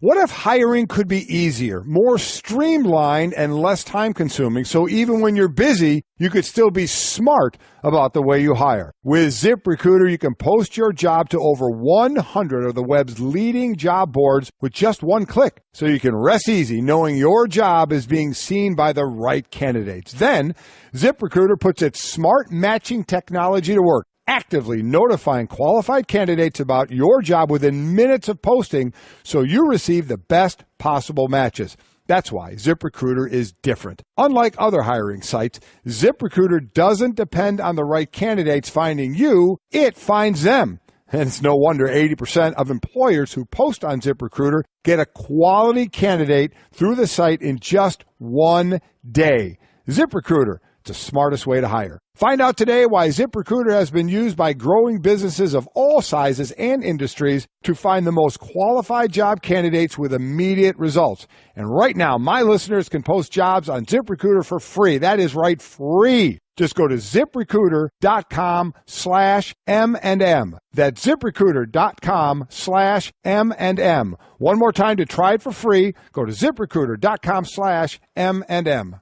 What if hiring could be easier, more streamlined, and less time-consuming, so even when you're busy, you could still be smart about the way you hire? With ZipRecruiter, you can post your job to over 100 of the web's leading job boards with just one click, so you can rest easy knowing your job is being seen by the right candidates. Then, ZipRecruiter puts its smart matching technology to work, actively notifying qualified candidates about your job within minutes of posting so you receive the best possible matches. That's why ZipRecruiter is different. Unlike other hiring sites, ZipRecruiter doesn't depend on the right candidates finding you, it finds them. And it's no wonder 80% of employers who post on ZipRecruiter get a quality candidate through the site in just one day. ZipRecruiter, it's the smartest way to hire. Find out today why ZipRecruiter has been used by growing businesses of all sizes and industries to find the most qualified job candidates with immediate results. And right now, my listeners can post jobs on ZipRecruiter for free. That is right, free. Just go to ZipRecruiter.com/M&M. That's ZipRecruiter.com/M&M. One more time to try it for free. Go to ZipRecruiter.com/M&M.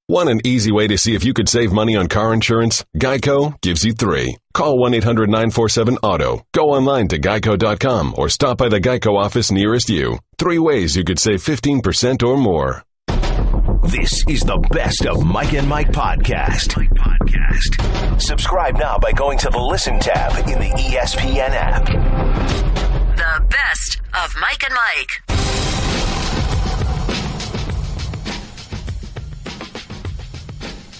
Want an easy way to see if you could save money on car insurance? Geico gives you 3. Call 1-800-947-AUTO. Go online to geico.com or stop by the Geico office nearest you. 3 ways you could save 15% or more. This is the Best of Mike and Mike podcast. Subscribe now by going to the Listen tab in the ESPN app. The Best of Mike and Mike.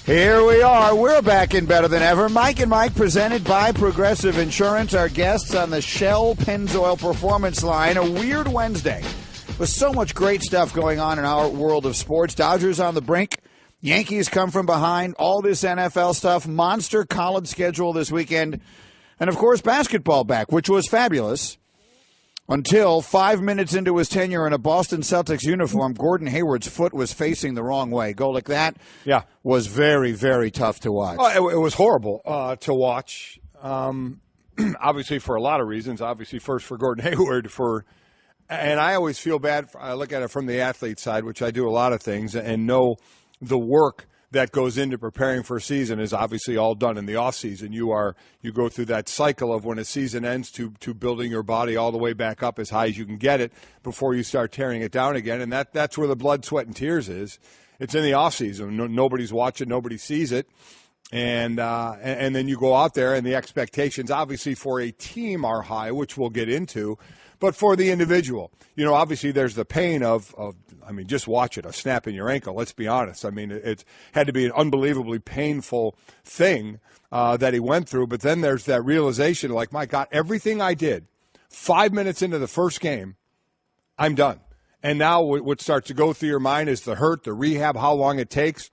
Here we are. We're back in better than ever. Mike and Mike presented by Progressive Insurance. Our guests on the Shell Pennzoil Performance Line. A weird Wednesday with so much great stuff going on in our world of sports. Dodgers on the brink. Yankees come from behind. All this NFL stuff. Monster college schedule this weekend. And, of course, basketball back, which was fabulous. Until 5 minutes into his tenure in a Boston Celtics uniform, Gordon Hayward's foot was facing the wrong way. Golic, that was very, very tough to watch. Oh, it was horrible to watch, obviously for a lot of reasons. Obviously, first for Gordon Hayward. And I always feel bad. I look at it from the athlete side, which I do a lot of things, and know the work that goes into preparing for a season is obviously all done in the off season. You go through that cycle of when a season ends to building your body all the way back up as high as you can get it before you start tearing it down again. And that's where the blood, sweat, and tears is. It's in the off season. Nobody's watching. Nobody sees it. And then you go out there, and the expectations obviously for a team are high, which we'll get into. But for the individual, obviously there's the pain of just watch it, a snap in your ankle. Let's be honest. It had to be an unbelievably painful thing that he went through. But then there's that realization, like, my God, everything I did 5 minutes into the first game, I'm done. And now what starts to go through your mind is the hurt, the rehab, how long it takes.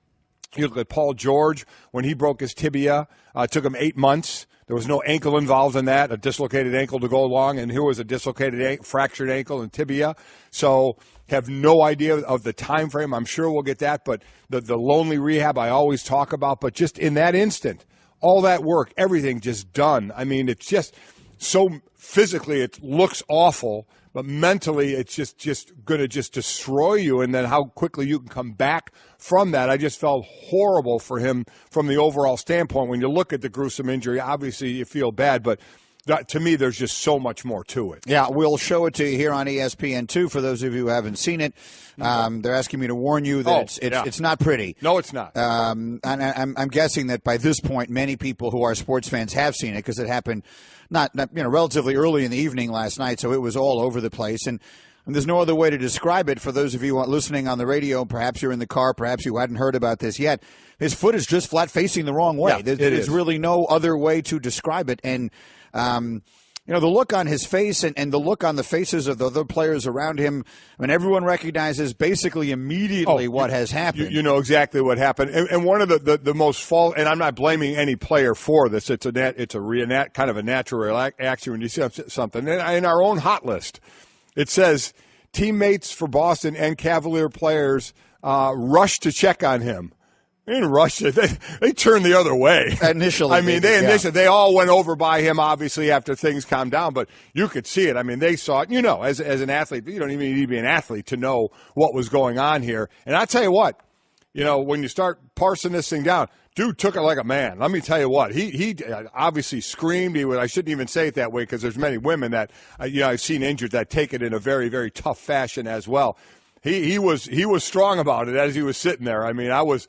You look at Paul George when he broke his tibia. It took him 8 months. There was no ankle involved in that, a dislocated ankle to go along, and here was a dislocated fractured ankle and tibia. So have no idea of the time frame. I'm sure we'll get that, but the lonely rehab I always talk about. But just in that instant, all that work, everything just done. It's just so physically it looks awful, but mentally it's just going to just destroy you, and then how quickly you can come back from that. I just felt horrible for him from the overall standpoint. When you look at the gruesome injury, obviously you feel bad, but to me there's just so much more to it. Yeah, we'll show it to you here on ESPN2 for those of you who haven't seen it. They're asking me to warn you that it's not pretty. No, it's not. And I'm guessing that by this point many people who are sports fans have seen it because it happened not relatively early in the evening last night, so it was all over the place. And there's no other way to describe it for those of you listening on the radio. Perhaps you're in the car. Perhaps you hadn't heard about this yet. His foot is just flat facing the wrong way. Yeah, there's really no other way to describe it. And, the look on his face and the look on the faces of the other players around him, everyone recognizes basically immediately what has happened. You know exactly what happened. And one of the most fault, and I'm not blaming any player for this. It's a kind of a natural reaction when you see something. In our own hot list, it says teammates for Boston and Cavalier players rushed to check on him. They didn't rush it. They turned the other way. Initially. I mean, they all went over by him, obviously, after things calmed down, but you could see it. I mean, they saw it. You know, as an athlete, you don't even need to be an athlete to know what was going on here. And I tell you what, you know, when you start parsing this thing down, dude took it like a man. Let me tell you what. He obviously screamed. I shouldn't even say it that way because there's many women that, I've seen injured that take it in a very, very tough fashion as well. He was strong about it as he was sitting there. I mean, I was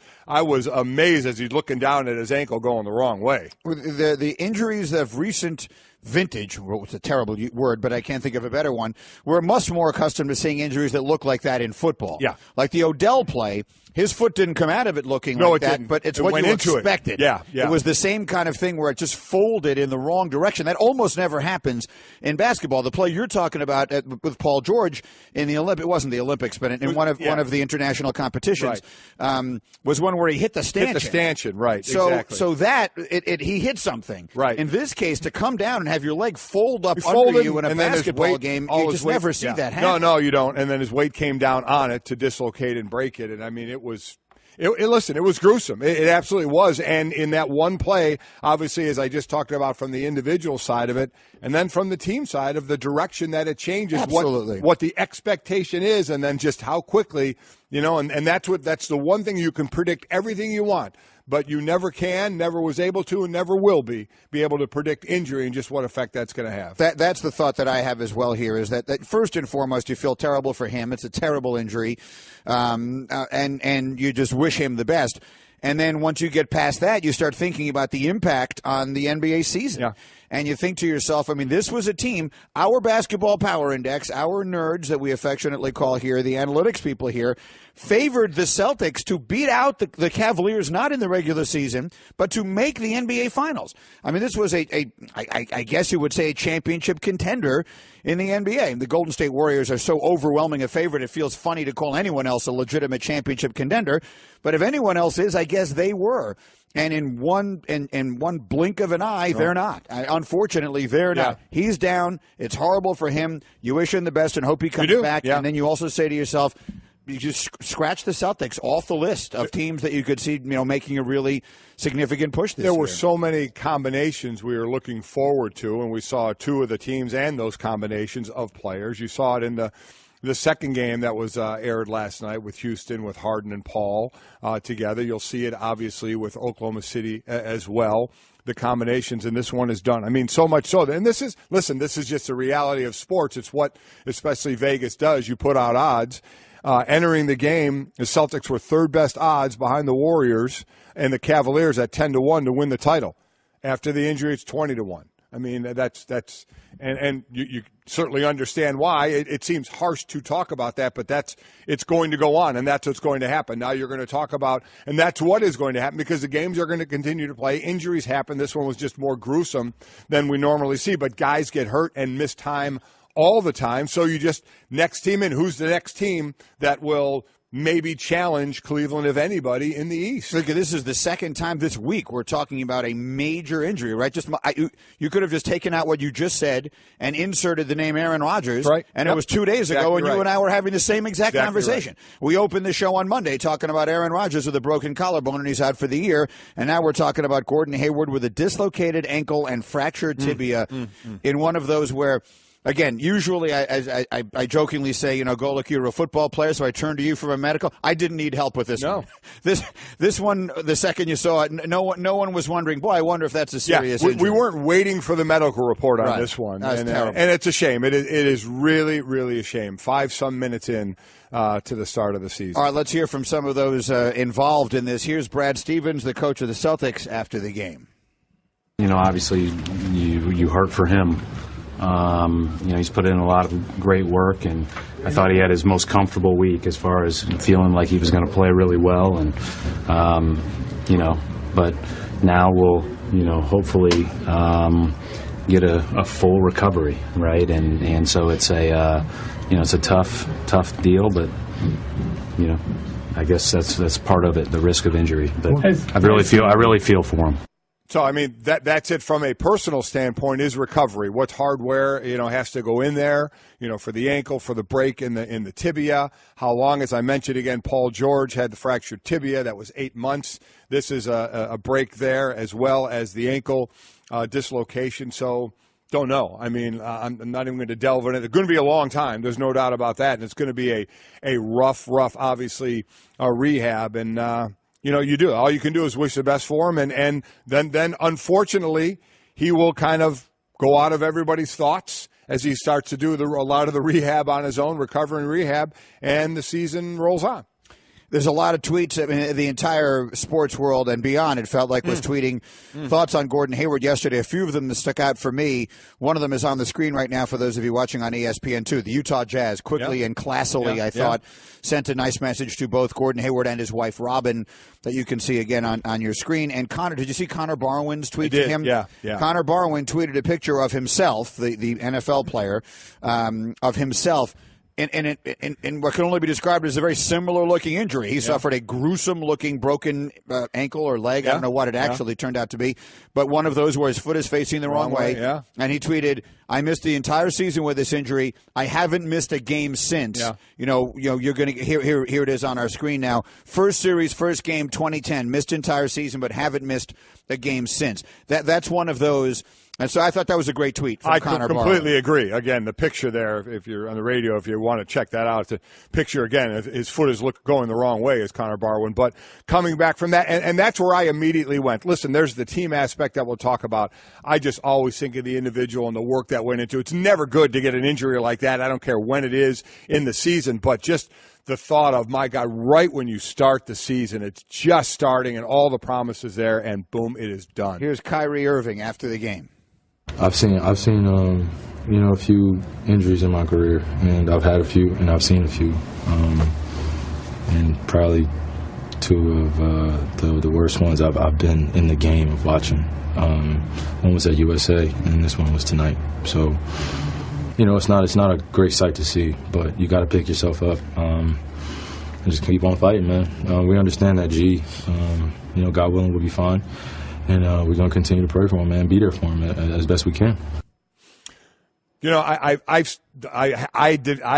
amazed as he's looking down at his ankle going the wrong way. The injuries of recent vintage, well, it's a terrible word, but I can't think of a better one, we're much more accustomed to seeing injuries that look like that in football. Yeah. Like the Odell play, his foot didn't come out of it looking like that, didn't. but it's it what went you into expected. Yeah. It was the same kind of thing where it just folded in the wrong direction. That almost never happens in basketball. The play you're talking about with Paul George in the Olympics, it wasn't the Olympics, but in one of the international competitions, was one where he hit the stanchion. Hit the stanchion, right, so, exactly. So that, he hit something. Right. In this case, to come down and have your leg fold up folded, under you in a basketball game, you just never see that happen. No, you don't. And then his weight came down on it to dislocate and break it. And, I mean, it was gruesome. It absolutely was. And in that one play, obviously, as I just talked about from the individual side of it, and then from the team side of the direction that it changes, what the expectation is, and then just how quickly, and that's the one thing you can predict everything you want. But you never can, never was able to, and never will be able to predict injury and just what effect that's going to have. That's the thought that I have as well here, is that first and foremost, you feel terrible for him. It's a terrible injury, and you just wish him the best. And then once you get past that, you start thinking about the impact on the NBA season. Yeah. And you think to yourself, I mean, this was a team, our basketball power index, our nerds that we affectionately call here, the analytics people here, favored the Celtics to beat out the Cavaliers, not in the regular season, but to make the NBA Finals. I mean, this was I guess you would say, a championship contender in the NBA. The Golden State Warriors are so overwhelming a favorite, it feels funny to call anyone else a legitimate championship contender. But if anyone else is, I guess they were. And in one blink of an eye, they're not. Unfortunately, they're not. He's down. It's horrible for him. You wish him the best and hope he comes back. Yeah. And then you also say to yourself, you just scratch the Celtics off the list of teams that you could see, making a really significant push this year. There were so many combinations we were looking forward to, and we saw two of the teams and those combinations of players. You saw it in the second game that was aired last night with Houston, with Harden and Paul together. You'll see it, obviously, with Oklahoma City as well. The combinations, and this one is done. I mean, so much so. And this is just the reality of sports. It's what especially Vegas does. You put out odds. Entering the game, the Celtics were third best odds behind the Warriors and the Cavaliers at 10-1 to win the title. After the injury, it's 20-1. I mean, that's and you certainly understand why. It seems harsh to talk about that, but it's going to go on, and that's what's going to happen. Now you're going to talk about, and that's what is going to happen, because the games are going to continue to play. Injuries happen. This one was just more gruesome than we normally see, but guys get hurt and miss time all the time. So you just, next team in, who's the next team that will maybe challenge Cleveland, if anybody, in the East? Look, this is the second time this week we're talking about a major injury, right? You could have just taken out what you just said and inserted the name Aaron Rodgers, right? And it was 2 days ago, and you and I were having the same exact conversation. Right. We opened the show on Monday talking about Aaron Rodgers with a broken collarbone, and he's out for the year. And now we're talking about Gordon Hayward with a dislocated ankle and fractured tibia in one of those where, again, usually I jokingly say, Golic, you're a football player, so I turn to you for a medical. I didn't need help with this one. This one, the second you saw it, no one was wondering, boy, I wonder if that's a serious injury. We weren't waiting for the medical report on this one. That's terrible. And it's a shame. It is really, really a shame. 5-some minutes in to the start of the season. All right, let's hear from some of those involved in this. Here's Brad Stevens, the coach of the Celtics, after the game. Obviously, you hurt for him. He's put in a lot of great work, and I thought he had his most comfortable week as far as feeling like he was going to play really well. And, but now we'll, hopefully get a full recovery, right? And so it's it's a tough deal, but, I guess that's part of it, the risk of injury. But I really feel for him. So, I mean, that's it from a personal standpoint is recovery. What hardware, has to go in there, for the ankle, for the break in the tibia. How long, as I mentioned again, Paul George had the fractured tibia. That was 8 months. This is a break there as well as the ankle dislocation. So, don't know. I mean, I'm not even going to delve into it. It's going to be a long time. There's no doubt about that. And it's going to be a rough, obviously, rehab. And, you do. All you can do is wish the best for him. And then unfortunately, he will kind of go out of everybody's thoughts as he starts to do a lot of the rehab on his own, recovering rehab, and the season rolls on. There's a lot of tweets. I mean, the entire sports world and beyond, it felt like, was tweeting thoughts on Gordon Hayward yesterday. A few of them that stuck out for me. One of them is on the screen right now for those of you watching on ESPN2. The Utah Jazz, quickly and classily, I thought, sent a nice message to both Gordon Hayward and his wife, Robin, that you can see again on your screen. And Connor, did you see Connor Barwin's tweet to him? Yeah. Connor Barwin tweeted a picture of himself, the NFL player, of himself, in what can only be described as a very similar-looking injury. He suffered a gruesome-looking broken ankle or leg. I don't know what it actually turned out to be, but one of those where his foot is facing the wrong way. And he tweeted, "I missed the entire season with this injury. I haven't missed a game since." You're going to here it is on our screen now. First series, first game, 2010. Missed entire season, but haven't missed a game since. That's one of those. And so I thought that was a great tweet from Connor Barwin. I completely agree. Again, the picture there, if you're on the radio, if you want to check that out, the picture, again, his foot is going the wrong way, is Connor Barwin. But coming back from that, and that's where I immediately went. Listen, there's the team aspect that we'll talk about. I just always think of the individual and the work that went into it. It's never good to get an injury like that. I don't care when it is in the season, but just the thought of, my God, right when you start the season, it's just starting and all the promises there, and boom, it is done. Here's Kyrie Irving after the game. I've seen a few injuries in my career, and I've had a few, and I've seen a few, and probably two of the worst ones I've been in the game of watching. One was at USA, and this one was tonight. So, it's not a great sight to see, but you got to pick yourself up and just keep on fighting, man. We understand that G, God willing, will be fine. And we're going to continue to pray for him, man. Be there for him as best we can. I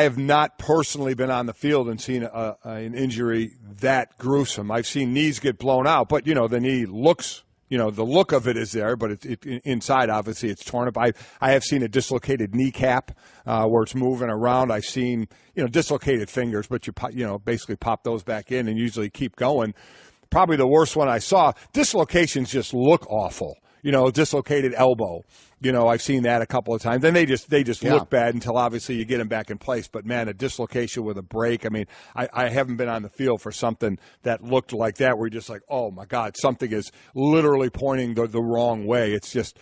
have not personally been on the field and seen an injury that gruesome. I've seen knees get blown out, but the knee looks, the look of it is there, but it inside obviously it's torn up. I have seen a dislocated kneecap where it's moving around. I've seen dislocated fingers, but you basically pop those back in and usually keep going. Probably the worst one I saw, dislocations just look awful. Dislocated elbow. I've seen that a couple of times. And they just look bad until obviously you get them back in place. But, man, a dislocation with a break. I mean, I haven't been on the field for something that looked like that where you're just like, oh, my God, something is literally pointing the wrong way. It's just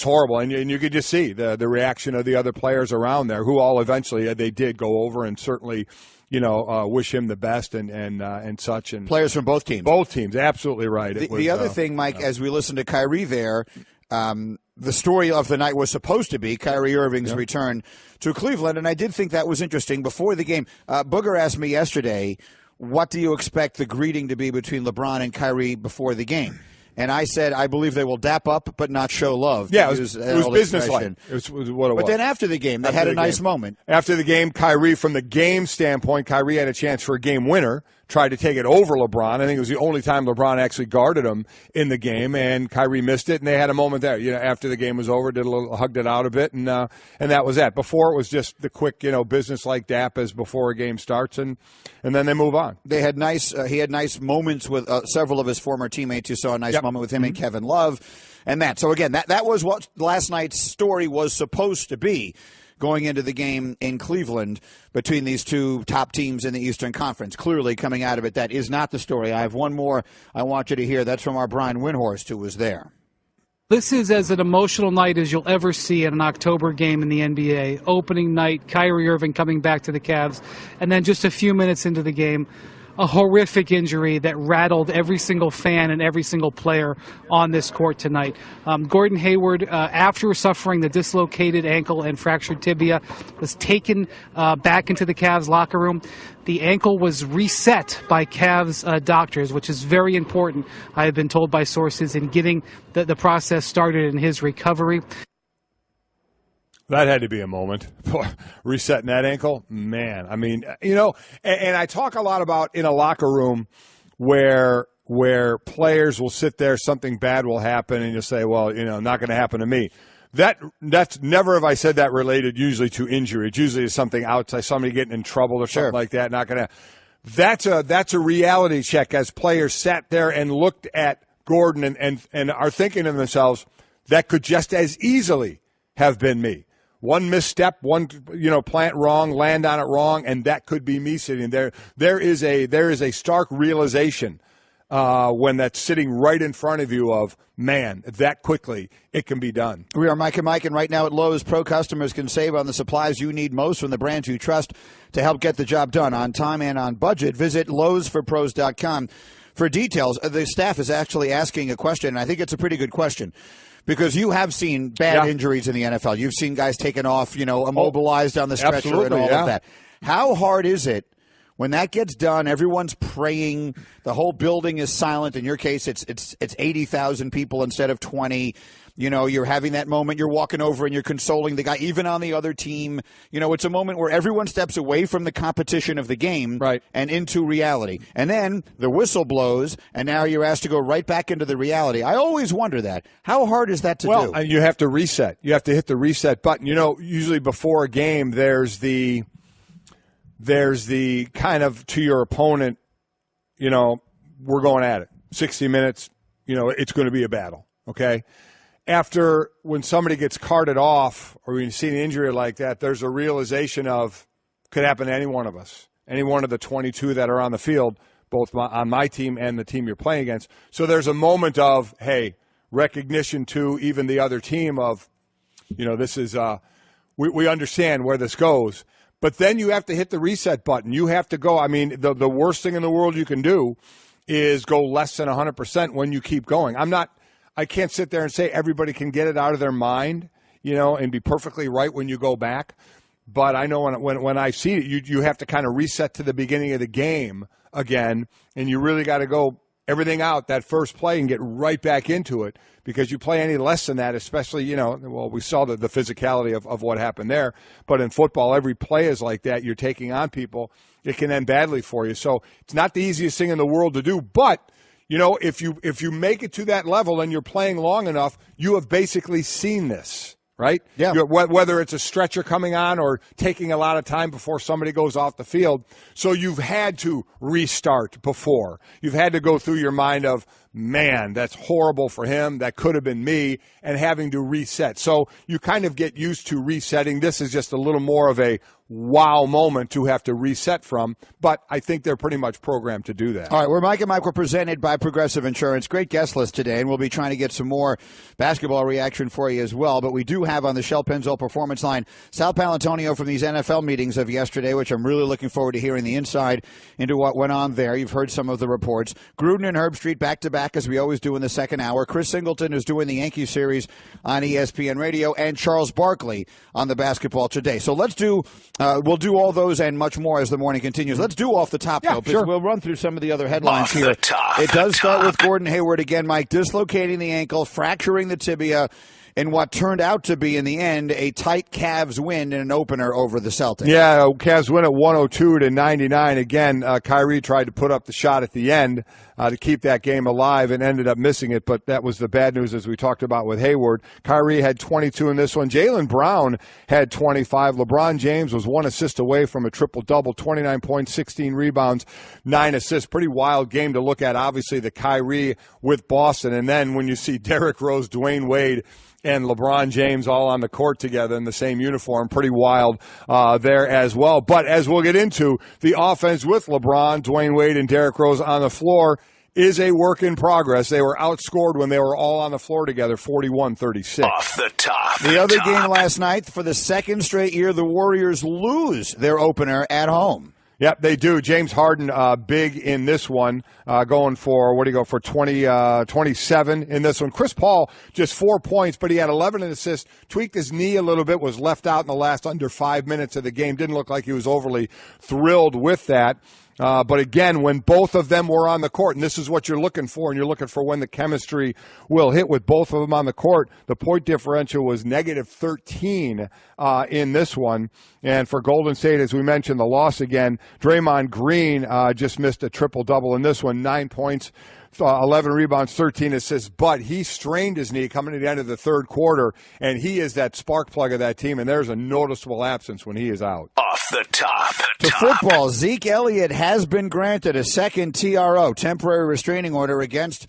horrible. And you could just see the reaction of the other players around there who all eventually they did go over and certainly – wish him the best and such. And players from both teams. Both teams, absolutely right. The other thing, Mike, as we listen to Kyrie there, the story of the night was supposed to be Kyrie Irving's return to Cleveland, and I did think that was interesting. Before the game, Booger asked me yesterday, what do you expect the greeting to be between LeBron and Kyrie before the game? And I said, I believe they will dap up but not show love. Yeah, it was business-like. It was what it was. But then after the game, they had a nice moment. After the game, Kyrie, from the game standpoint, Kyrie had a chance for a game winner, tried to take it over LeBron. I think it was the only time LeBron actually guarded him in the game, and Kyrie missed it, and they had a moment there. After the game was over, hugged it out a bit, and that was that. Before, it was just the quick, business-like dap as before a game starts, and then they move on. They had he had nice moments with several of his former teammates. You saw a nice moment with him and Kevin Love, and that. So again, that was what last night's story was supposed to be, going into the game in Cleveland between these two top teams in the Eastern Conference. Clearly, coming out of it, that is not the story. I have one more I want you to hear. That's from our Brian Windhorst, who was there. This is as an emotional night as you'll ever see at an October game in the NBA. Opening night, Kyrie Irving coming back to the Cavs, and then just a few minutes into the game, a horrific injury that rattled every single fan and every single player on this court tonight. Gordon Hayward, after suffering the dislocated ankle and fractured tibia, was taken back into the Cavs locker room. The ankle was reset by Cavs doctors, which is very important, I have been told by sources, in getting the process started in his recovery. That had to be a moment. Resetting that ankle, man. I mean, and I talk a lot about in a locker room where players will sit there, something bad will happen, and you'll say, well, not going to happen to me. That's never have I said that related usually to injury. It's usually something outside, somebody getting in trouble or something like that. Not going to. That's a reality check as players sat there and looked at Gordon and are thinking to themselves, that could just as easily have been me. One misstep, one plant wrong, land on it wrong, and that could be me sitting there. There is a stark realization when that's sitting right in front of you of, man, that quickly it can be done. We are Mike and Mike, and right now at Lowe's, Pro customers can save on the supplies you need most from the brands you trust to help get the job done on time and on budget. Visit lowesforpros.com for details. The staff is actually asking a question, and I think it's a pretty good question. Because you have seen bad injuries in the NFL. You've seen guys taken off, immobilized on the stretcher and all of that. How hard is it when that gets done, everyone's praying, the whole building is silent. In your case, it's 80,000 people instead of 20. You're having that moment, you're walking over and you're consoling the guy, even on the other team. It's a moment where everyone steps away from the competition of the game and into reality. And then the whistle blows, and now you're asked to go right back into the reality. I always wonder that. How hard is that to do? Well, you have to reset. You have to hit the reset button. Usually before a game, there's the kind of to your opponent, we're going at it. 60 minutes, it's going to be a battle, okay? After when somebody gets carted off or when you see an injury like that, there's a realization of could happen to any one of us, any one of the 22 that are on the field, both on my team and the team you're playing against. So there's a moment of, hey, recognition to even the other team of, this is we understand where this goes. But then you have to hit the reset button. You have to go. I mean, the worst thing in the world you can do is go less than 100% when you keep going. I can't sit there and say everybody can get it out of their mind, and be perfectly right when you go back. But I know when I see it, you have to kind of reset to the beginning of the game again, and you really got to go everything out that first play and get right back into it, because you play any less than that, especially, we saw the physicality of what happened there. But in football, every play is like that. You're taking on people. It can end badly for you. So it's not the easiest thing in the world to do, but if you make it to that level and you're playing long enough, you have basically seen this, right? Yeah. Whether it's a stretcher coming on or taking a lot of time before somebody goes off the field. So you've had to restart before. You've had to go through your mind of, man, that's horrible for him. That could have been me, and having to reset. So you kind of get used to resetting. This is just a little more of a wow moment to have to reset from, but I think they're pretty much programmed to do that. All right, we're Mike and Mike. We're presented by Progressive Insurance. Great guest list today, and we'll be trying to get some more basketball reaction for you as well. But we do have on the Shell Pennzoil Performance Line Sal Palantonio from these NFL meetings of yesterday, which I'm really looking forward to hearing the inside into what went on there. You've heard some of the reports. Gruden and Herbstreit back-to-back, as we always do in the second hour. Chris Singleton is doing the Yankees series on ESPN Radio, and Charles Barkley on the Basketball Today. So let's do we'll do all those and much more as the morning continues. Let's do off the top, though, because sure. We'll run through some of the other headlines Off here. the top, it does start with Gordon Hayward again, Mike, dislocating the ankle, fracturing the tibia, in what turned out to be, in the end, a tight Cavs win in an opener over the Celtics. Yeah, Cavs win at 102-99. Again, Kyrie tried to put up the shot at the end to keep that game alive and ended up missing it, but that was the bad news, as we talked about with Hayward. Kyrie had 22 in this one. Jaylen Brown had 25. LeBron James was 1 assist away from a triple-double, 29 points, 16 rebounds, 9 assists. Pretty wild game to look at, obviously, the Kyrie with Boston. And then when you see Derrick Rose, Dwayne Wade, and LeBron James all on the court together in the same uniform. Pretty wild there as well. But as we'll get into, the offense with LeBron, Dwayne Wade, and Derrick Rose on the floor is a work in progress. They were outscored when they were all on the floor together, 41-36. Off the top. The other game last night, for the second straight year, the Warriors lose their opener at home. Yep, they do. James Harden, big in this one, going for, 27 in this one. Chris Paul, just 4 points, but he had 11 assists, tweaked his knee a little bit, was left out in the last under 5 minutes of the game. Didn't look like he was overly thrilled with that. But again, when both of them were on the court, and this is what you're looking for, and you're looking for when the chemistry will hit with both of them on the court, the point differential was negative 13 in this one. And for Golden State, as we mentioned, the loss again, Draymond Green just missed a triple-double in this one, 9 points. 11 rebounds, 13 assists, but he strained his knee coming to the end of the third quarter, and he is that spark plug of that team, and there's a noticeable absence when he is out. Off the top. To football, Zeke Elliott has been granted a second TRO, temporary restraining order, against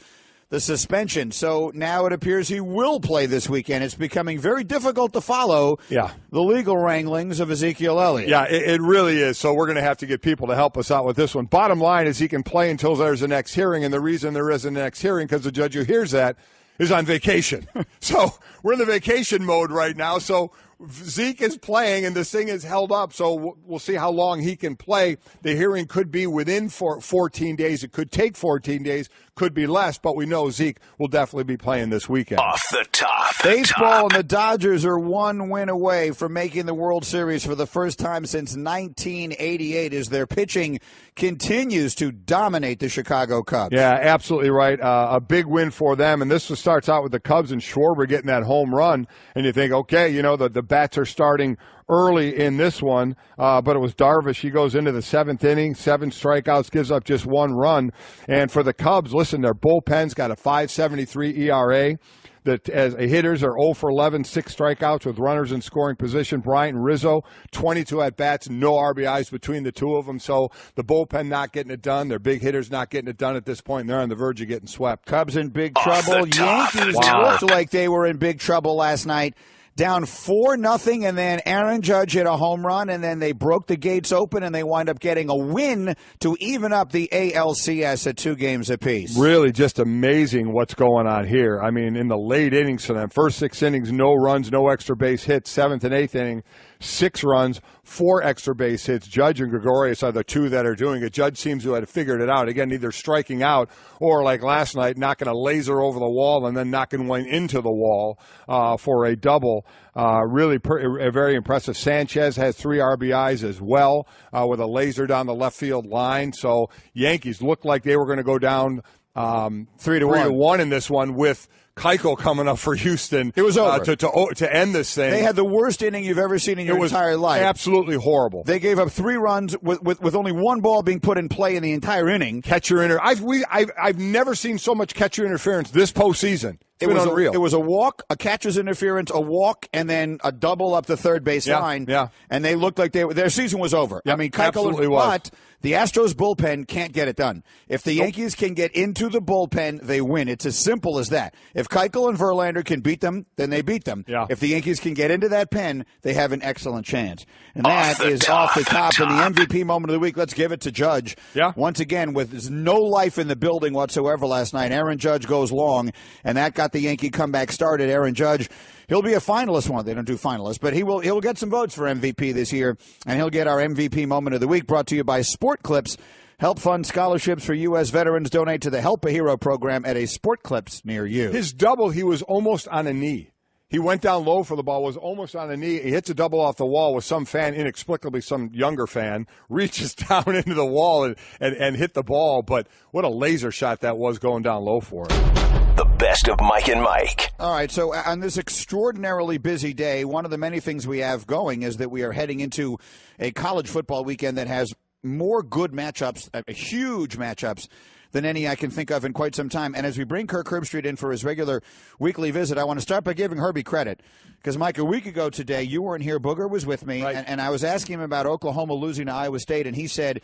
the suspension. So now it appears he will play this weekend. It's becoming very difficult to follow the legal wranglings of Ezekiel Elliott. Yeah, it really is. So we're going to have to get people to help us out with this one. Bottom line is he can play until there's a next hearing, and the reason there is a next hearing because the judge who hears that is on vacation. So we're in the vacation mode right now. So Zeke is playing, and this thing is held up, so we'll see how long he can play. The hearing could be within 14 days. It could take 14 days, could be less, but we know Zeke will definitely be playing this weekend. Off the top. Baseball, and the Dodgers are one win away from making the World Series for the first time since 1988 as their pitching continues to dominate the Chicago Cubs. Yeah, absolutely right. A big win for them, and this starts out with the Cubs and Schwarber getting that home run, and you think, okay, the bats are starting early in this one, but it was Darvish. He goes into the seventh inning, 7 strikeouts, gives up just 1 run. And for the Cubs, listen, their bullpen's got a 5.73 ERA. As hitters are 0 for 11, 6 strikeouts with runners in scoring position. Bryant and Rizzo, 22 at-bats, no RBIs between the two of them. So the bullpen not getting it done. Their big hitters not getting it done at this point, and they're on the verge of getting swept. Cubs in big trouble. Yankees looked like they were in big trouble last night. Down 4-0, and then Aaron Judge hit a home run, and then they broke the gates open, and they wind up getting a win to even up the ALCS at 2 games apiece. Really just amazing what's going on here. I mean, in the late innings for them, first 6 innings, no runs, no extra base hits. 7th and 8th inning, 6 runs, 4 extra base hits. Judge and Gregorius are the 2 that are doing it. Judge seems to have figured it out. Again, either striking out or, like last night, knocking a laser over the wall and then knocking one into the wall for a double. Really very impressive. Sanchez has 3 RBIs as well with a laser down the left field line. So Yankees looked like they were going to go down 3-1 in this one with Keuchel coming up for Houston. It was over. To end this thing. They had the worst inning you've ever seen in your entire life. Absolutely horrible. They gave up 3 runs with only 1 ball being put in play in the entire inning. Catcher I've never seen so much catcher interference this postseason. It was unreal. It was a walk, a catcher's interference, a walk, and then a double up the third base line. Yeah. And they looked like their season was over. Yep, I mean, Keuchel was. But the Astros bullpen can't get it done. If the Yankees can get into the bullpen, they win. It's as simple as that. If Keuchel and Verlander can beat them, then they beat them. Yeah. If the Yankees can get into that pen, they have an excellent chance. And that is off the top. And the MVP moment of the week, let's give it to Judge. Yeah. Once again, with no life in the building whatsoever last night, Aaron Judge goes long, and that got the Yankee comeback started. Aaron Judge, he'll be a finalist one. They don't do finalists, but he'll get some votes for MVP this year, and he'll get our MVP moment of the week, brought to you by Sport Clips. Help fund scholarships for U.S. veterans. Donate to the Help a Hero program at a Sport Clips near you. His double, he was almost on a knee. He went down low for the ball, was almost on a knee. He hits a double off the wall with some fan, inexplicably some younger fan, reaches down into the wall and hit the ball. But what a laser shot that was going down low for him. The best of Mike and Mike. All right, so on this extraordinarily busy day, one of the many things we have going is that we are heading into a college football weekend that has more good matchups, huge matchups, than any I can think of in quite some time. And as we bring Kirk Herbstreit in for his regular weekly visit, I want to start by giving Herbie credit. Because, Mike, a week ago today, you weren't here. Booger was with me, right. and I was asking him about Oklahoma losing to Iowa State, and he said,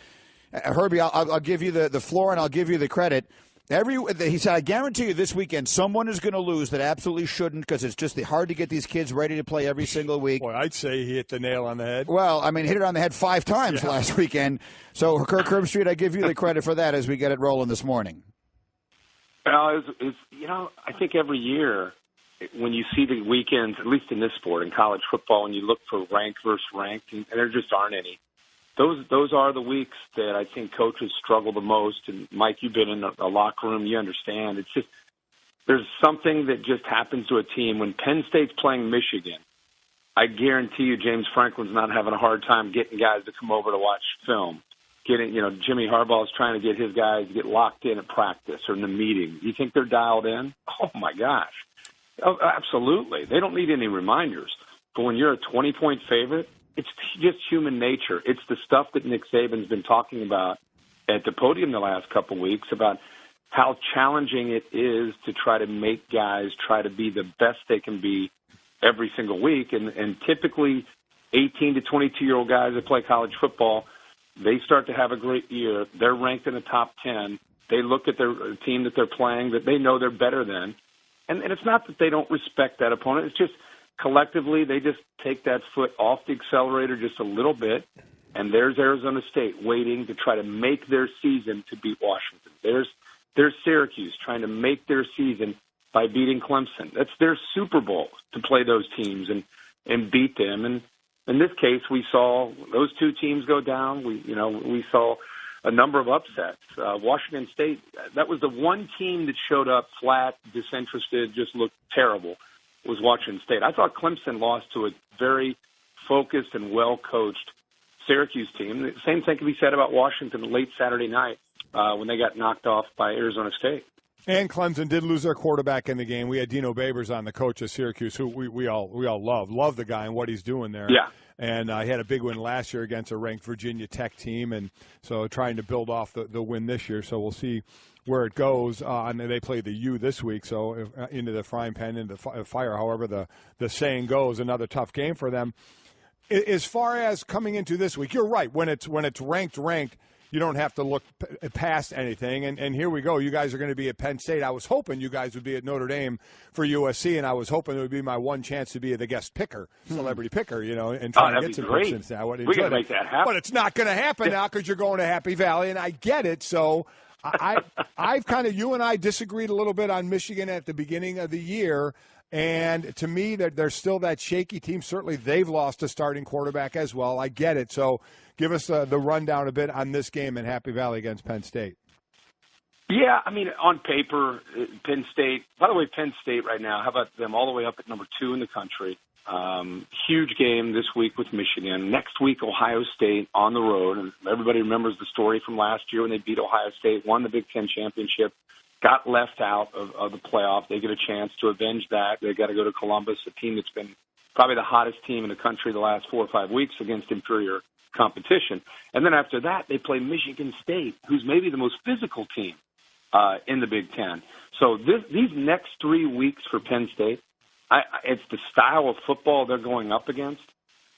Herbie, I'll give you the floor and I'll give you the credit. He said, I guarantee you this weekend someone is going to lose that absolutely shouldn't because it's just hard to get these kids ready to play every single week. Boy, I'd say he hit the nail on the head. Well, I mean, hit it on the head 5 times last weekend. So, Kirk Herbstreit, I give you the credit for that as we get it rolling this morning. Well, I think every year when you see the weekends, at least in this sport, in college football, and you look for ranked versus ranked, and there just aren't any. those are the weeks that I think coaches struggle the most. And Mike, you've been in a locker room, you understand. It's just there's something that just happens to a team when Penn State's playing Michigan. I guarantee you, James Franklin's not having a hard time getting guys to come over to watch film. Jimmy Harbaugh's trying to get his guys to get locked in at practice or in the meeting. You think they're dialed in? Oh my gosh, oh, absolutely. They don't need any reminders. But when you're a 20-point favorite, it's just human nature. It's the stuff that Nick Saban's been talking about at the podium the last couple of weeks about how challenging it is to try to make guys try to be the best they can be every single week. And typically 18 to 22-year-old guys that play college football, they start to have a great year. They're ranked in the top 10. They look at their team that they're playing that they know they're better than. And it's not that they don't respect that opponent. It's just collectively they just take that foot off the accelerator just a little bit, and there's Arizona State waiting to try to make their season to beat Washington. There's Syracuse trying to make their season by beating Clemson. That's their Super Bowl to play those teams and beat them. And in this case, we saw those two teams go down. We saw a number of upsets. Washington State, that was the one team that showed up flat, disinterested, just looked terrible, was Washington State. I thought Clemson lost to a very focused and well-coached Syracuse team. The same thing can be said about Washington late Saturday night when they got knocked off by Arizona State. And Clemson did lose their quarterback in the game. We had Dino Babers on, the coach of Syracuse, who we all love the guy and what he's doing there. Yeah. And he had a big win last year against a ranked Virginia Tech team, and so trying to build off the win this year. So we'll see where it goes. And they play the U this week, so into the frying pan, into the fire, however the saying goes. Another tough game for them. As far as coming into this week, you're right. When it's ranked, you don't have to look past anything. And here we go. You guys are going to be at Penn State. I was hoping you guys would be at Notre Dame for USC, and I was hoping it would be my one chance to be the guest picker, celebrity picker, and try to get some picks. I would enjoy we can make that happen. But it's not going to happen now because you're going to Happy Valley, and I get it. So I've kind of, you and I disagreed a little bit on Michigan at the beginning of the year. And to me, they're still that shaky team. Certainly, they've lost a starting quarterback as well. I get it. So give us the rundown a bit on this game in Happy Valley against Penn State. Yeah, I mean, on paper, Penn State, by the way, Penn State right now, how about them all the way up at number 2 in the country? Huge game this week with Michigan. Next week, Ohio State on the road. And everybody remembers the story from last year when they beat Ohio State, won the Big Ten championship. Got left out of the playoff. They get a chance to avenge that. They got to go to Columbus, a team that's been probably the hottest team in the country the last 4 or 5 weeks against inferior competition. And then after that, they play Michigan State, who's maybe the most physical team in the Big Ten. So these next 3 weeks for Penn State, it's the style of football they're going up against.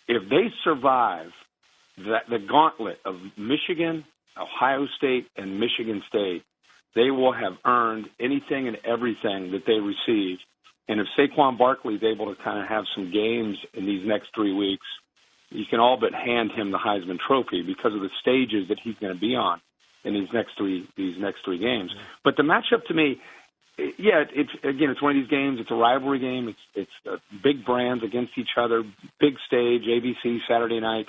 If they survive the gauntlet of Michigan, Ohio State, and Michigan State, they will have earned anything and everything that they receive. And if Saquon Barkley is able to kind of have some games in these next 3 weeks, you can all but hand him the Heisman Trophy because of the stages that he's going to be on in these next three games. But the matchup to me, yeah, it's one of these games. It's a rivalry game. It's big brands against each other, big stage, ABC Saturday night.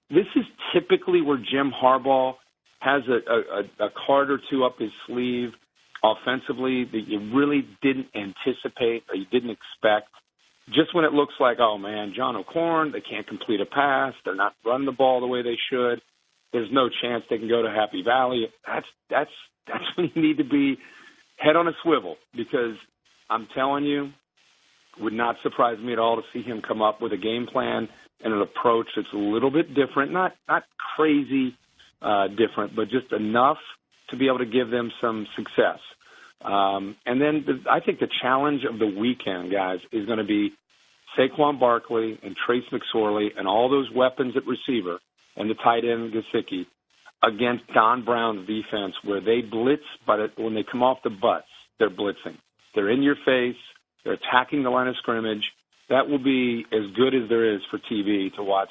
This is typically where Jim Harbaugh has a card or two up his sleeve offensively that you really didn't anticipate or you didn't expect. Just when it looks like, oh, man, John O'Korn, they can't complete a pass. They're not running the ball the way they should. There's no chance they can go to Happy Valley. That's when you need to be head on a swivel because I'm telling you, it would not surprise me at all to see him come up with a game plan and an approach that's a little bit different, not crazy different, but just enough to be able to give them some success. And then I think the challenge of the weekend, guys, is going to be Saquon Barkley and Trace McSorley and all those weapons at receiver and the tight end Gesicki against Don Brown's defense where they blitz, but when they come off the butts, they're blitzing. They're in your face. They're attacking the line of scrimmage. That will be as good as there is for TV to watch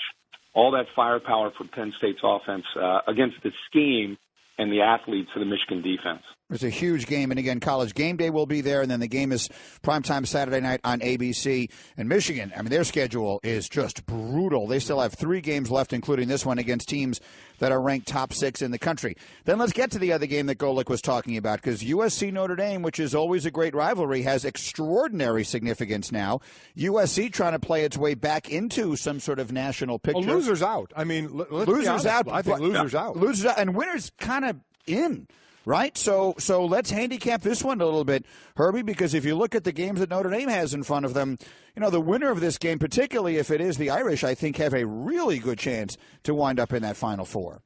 all that firepower for Penn State's offense against the scheme and the athletes of the Michigan defense. It's a huge game, and again, College Game Day will be there, and then the game is primetime Saturday night on ABC. And Michigan, I mean, their schedule is just brutal. They still have 3 games left, including this one against teams that are ranked top 6 in the country. Then let's get to the other game that Golic was talking about, because USC Notre Dame, which is always a great rivalry, has extraordinary significance now. USC trying to play its way back into some sort of national picture. Well, losers out. I mean, losers out. I think losers out. Losers out, and winners kind of in. Right? So let's handicap this one a little bit, Herbie, because if you look at the games that Notre Dame has in front of them, the winner of this game, particularly if it is the Irish, I think have a really good chance to wind up in that Final Four.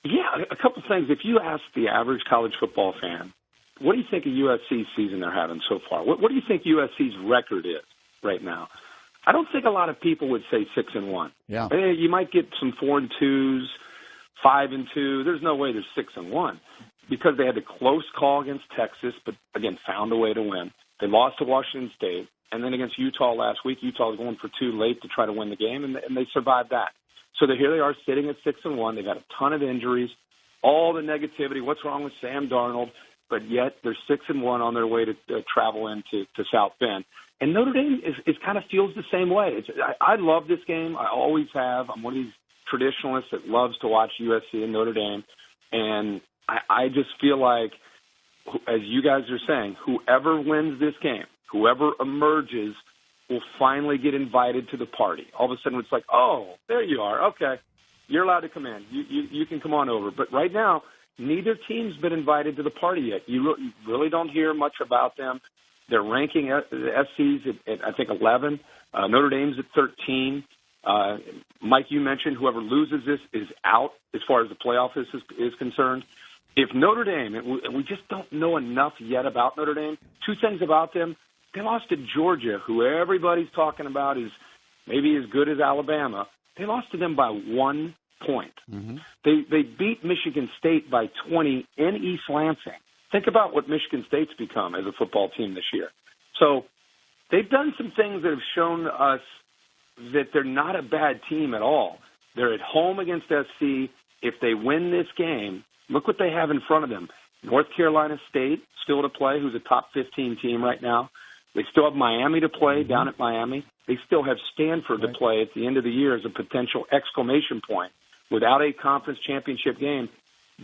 Yeah, a couple things. If you ask the average college football fan, what do you think of USC's season they're having so far? What do you think USC's record is right now? I don't think a lot of people would say 6-1. Yeah. You might get some 4-2s, 5-2. There's no way they're 6-1. Because they had a close call against Texas, but, again, found a way to win. They lost to Washington State. And then against Utah last week, Utah was going for 2 late to try to win the game, and they survived that. So here they are sitting at 6-1. They've had a ton of injuries, all the negativity. What's wrong with Sam Darnold? But yet they're 6-1 on their way to travel into South Bend. And Notre Dame is kind of feels the same way. I love this game. I always have. I'm one of these traditionalists that loves to watch USC and Notre Dame. And I just feel like, as you guys are saying, whoever wins this game, whoever emerges, will finally get invited to the party. All of a sudden, it's like, oh, there you are. Okay, you're allowed to come in. You can come on over. But right now, neither team's been invited to the party yet. You really don't hear much about them. They're ranking the SCs at I think, 11. Notre Dame's at 13. Mike, you mentioned whoever loses this is out as far as the playoff is concerned. If Notre Dame, and we just don't know enough yet about Notre Dame, 2 things about them. They lost to Georgia, who everybody's talking about is maybe as good as Alabama. They lost to them by 1 point. Mm-hmm. They beat Michigan State by 20 in East Lansing. Think about what Michigan State's become as a football team this year. So they've done some things that have shown us that they're not a bad team at all. They're at home against SC. If they win this game, look what they have in front of them. North Carolina State still to play, who's a top 15 team right now. They still have Miami to play down at Miami. They still have Stanford to play at the end of the year as a potential exclamation point. Without a conference championship game,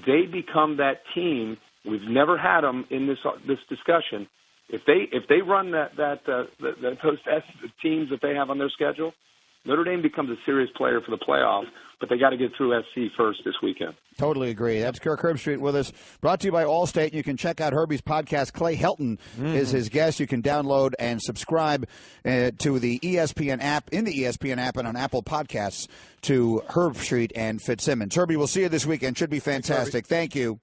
they become that team. We've never had them in this discussion. If they run those teams that they have on their schedule, Notre Dame becomes a serious player for the playoffs, but they got to get through SC first this weekend. Totally agree. That's Kirk Herbstreit with us, brought to you by Allstate. You can check out Herbie's podcast. Clay Helton is his guest. You can download and subscribe to the ESPN app, in the ESPN app and on Apple Podcasts, to Herbstreit and Fitzsimmons. Herbie, we'll see you this weekend. Should be fantastic. Thank you.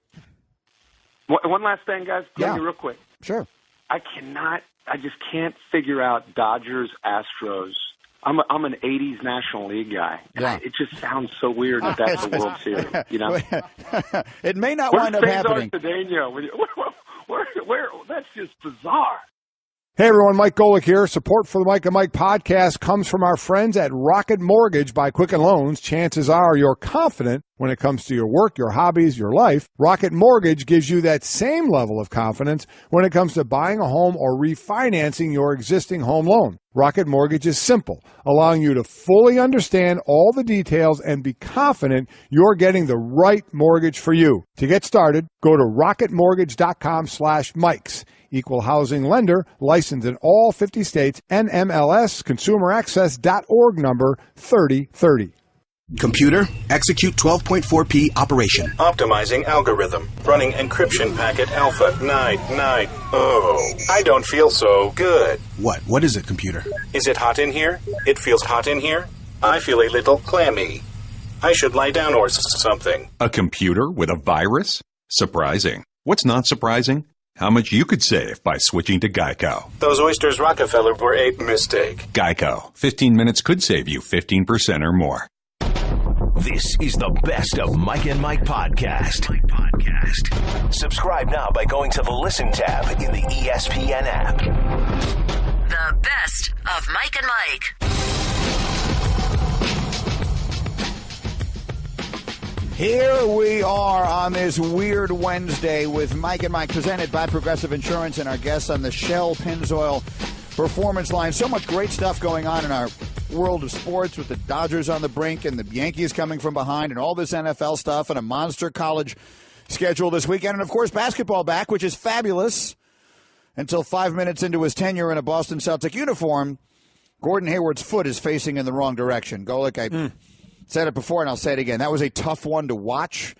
One last thing, guys. Yeah. Real quick. Sure. I just can't figure out Dodgers, Astros. I'm an 80s National League guy. Yeah. It just sounds so weird that's the World Series, It may not wind up happening. Where, that's just bizarre. Hey everyone, Mike Golic here. Support for the Mike and Mike podcast comes from our friends at Rocket Mortgage by Quicken Loans. Chances are you're confident when it comes to your work, your hobbies, your life. Rocket Mortgage gives you that same level of confidence when it comes to buying a home or refinancing your existing home loan. Rocket Mortgage is simple, allowing you to fully understand all the details and be confident you're getting the right mortgage for you. To get started, go to rocketmortgage.com/Mikes. Equal housing lender, licensed in all 50 states, NMLS, consumeraccess.org number 3030. Computer, execute 12.4p operation. Optimizing algorithm. Running encryption packet alpha 990. Oh, I don't feel so good. What is it, computer? Is it hot in here? It feels hot in here. I feel a little clammy. I should lie down or something. A computer with a virus? Surprising. What's not surprising? How much you could save by switching to Geico. Those oysters Rockefeller were a mistake. Geico. 15 minutes could save you 15% or more. This is the Best of Mike and Mike podcast. Subscribe now by going to the Listen tab in the ESPN app. The Best of Mike and Mike. Here we are on this weird Wednesday with Mike and Mike, presented by Progressive Insurance and our guests on the Shell Pennzoil Performance Line. So much great stuff going on in our world of sports, with the Dodgers on the brink and the Yankees coming from behind and all this NFL stuff and a monster college schedule this weekend. And, of course, basketball back, which is fabulous. Until 5 minutes into his tenure in a Boston Celtic uniform, Gordon Hayward's foot is facing in the wrong direction. Golic, I said it before and I'll say it again. That was a tough one to watch.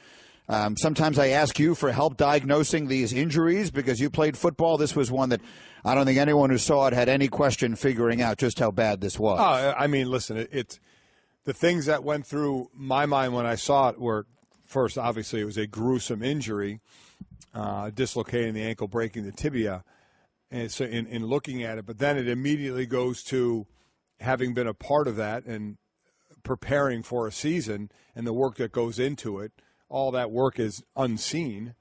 Sometimes I ask you for help diagnosing these injuries because you played football. This was one that I don't think anyone who saw it had any question figuring out just how bad this was. I mean, listen, it's the things that went through my mind when I saw it were, first, obviously, it was a gruesome injury, dislocating the ankle, breaking the tibia. And so in looking at it, but then it immediately goes to having been a part of that and preparing for a season and the work that goes into it. All that work is unseen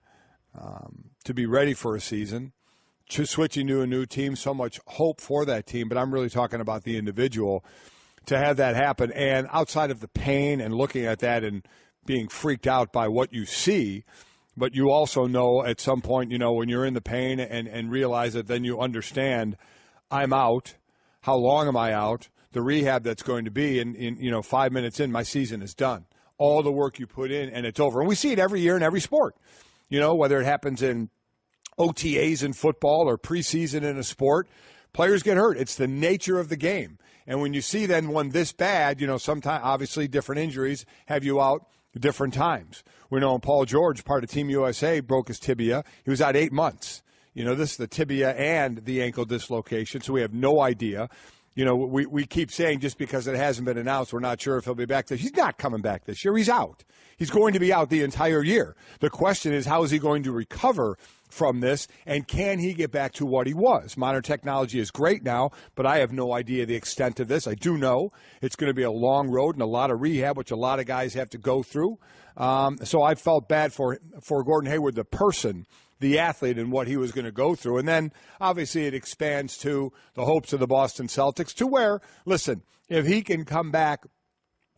to be ready for a season. Switching to a new team, so much hope for that team, but I'm really talking about the individual to have that happen. And outside of the pain and looking at that and being freaked out by what you see, but you also know at some point, when you're in the pain and realize it, then you understand, I'm out. How long am I out? The rehab that's going to be, and 5 minutes in, my season is done. All the work you put in, and it's over. And we see it every year in every sport, whether it happens in OTAs in football or preseason in a sport. Players get hurt. It's the nature of the game. And when you see then one this bad, sometimes obviously different injuries have you out different times. We know Paul George, part of Team USA, broke his tibia. He was out 8 months. This is the tibia and the ankle dislocation, so we have no idea. We keep saying just because it hasn't been announced, we're not sure if he'll be back this year. He's not coming back this year. He's out. He's going to be out the entire year. The question is, how is he going to recover from this, and can he get back to what he was? Modern technology is great now, but I have no idea the extent of this. I do know it's going to be a long road and a lot of rehab, which a lot of guys have to go through. So I felt bad for Gordon Hayward, the person, the athlete, and what he was going to go through. And then, obviously, it expands to the hopes of the Boston Celtics, to where, listen, if he can come back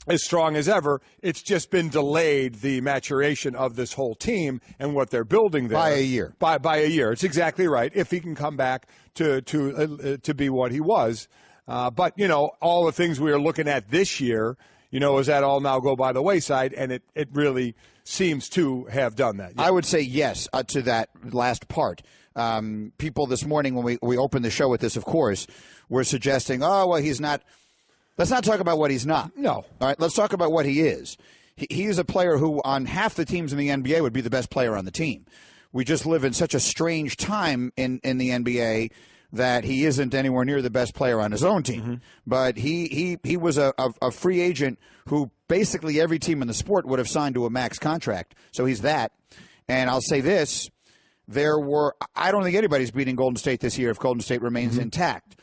as strong as ever, it's just been delayed, the maturation of this whole team and what they're building there. By a year. By a year. It's exactly right. If he can come back to be what he was. But, all the things we are looking at this year, does that all now go by the wayside? And it really seems to have done that. Yeah. I would say yes to that last part. People this morning, when we opened the show with this, of course, were suggesting, he's not. Let's not talk about what he's not. No. All right, let's talk about what he is. He is a player who, on half the teams in the NBA, would be the best player on the team. We just live in such a strange time in the NBA that he isn't anywhere near the best player on his own team. Mm-hmm. But he was a free agent who basically every team in the sport would have signed to a max contract. So he's that. And I'll say this, I don't think anybody's beating Golden State this year if Golden State remains intact.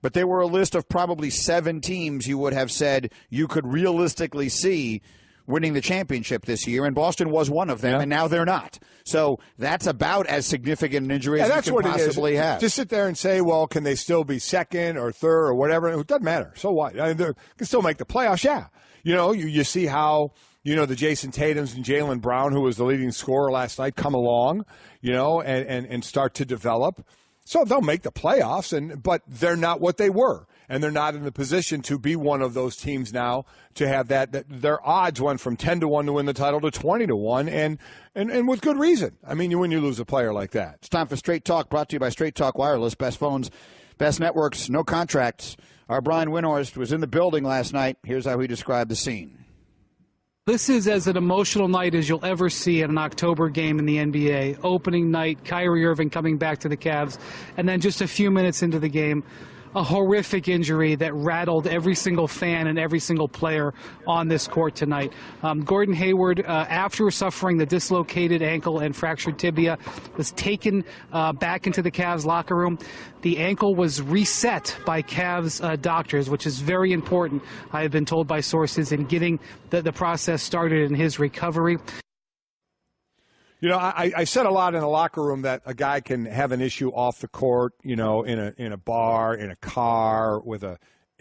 But there were a list of probably 7 teams you would have said you could realistically see winning the championship this year, and Boston was one of them, and now they're not. So that's about as significant an injury as you can possibly have. Just sit there and say, well, can they still be second or third or whatever? It doesn't matter. So what? They can still make the playoffs, yeah. You see how, the Jason Tatums and Jaylen Brown, who was the leading scorer last night, come along, and start to develop. So they'll make the playoffs, but they're not what they were, and they're not in the position to be one of those teams now to have that their odds went from 10-1 to win the title to 20-1, and with good reason. I mean, when you lose a player like that. It's time for Straight Talk, brought to you by Straight Talk Wireless. Best phones, best networks, no contracts. Our Brian Windhorst was in the building last night. Here's how he described the scene. This is as an emotional night as you'll ever see at an October game in the NBA. Opening night, Kyrie Irving coming back to the Cavs, and then just a few minutes into the game, a horrific injury that rattled every single fan and every single player on this court tonight. Gordon Hayward, after suffering the dislocated ankle and fractured tibia, was taken back into the Cavs locker room. The ankle was reset by Cavs doctors, which is very important, I have been told by sources, in getting the process started in his recovery. I said a lot in the locker room that a guy can have an issue off the court, in a bar, in a car, with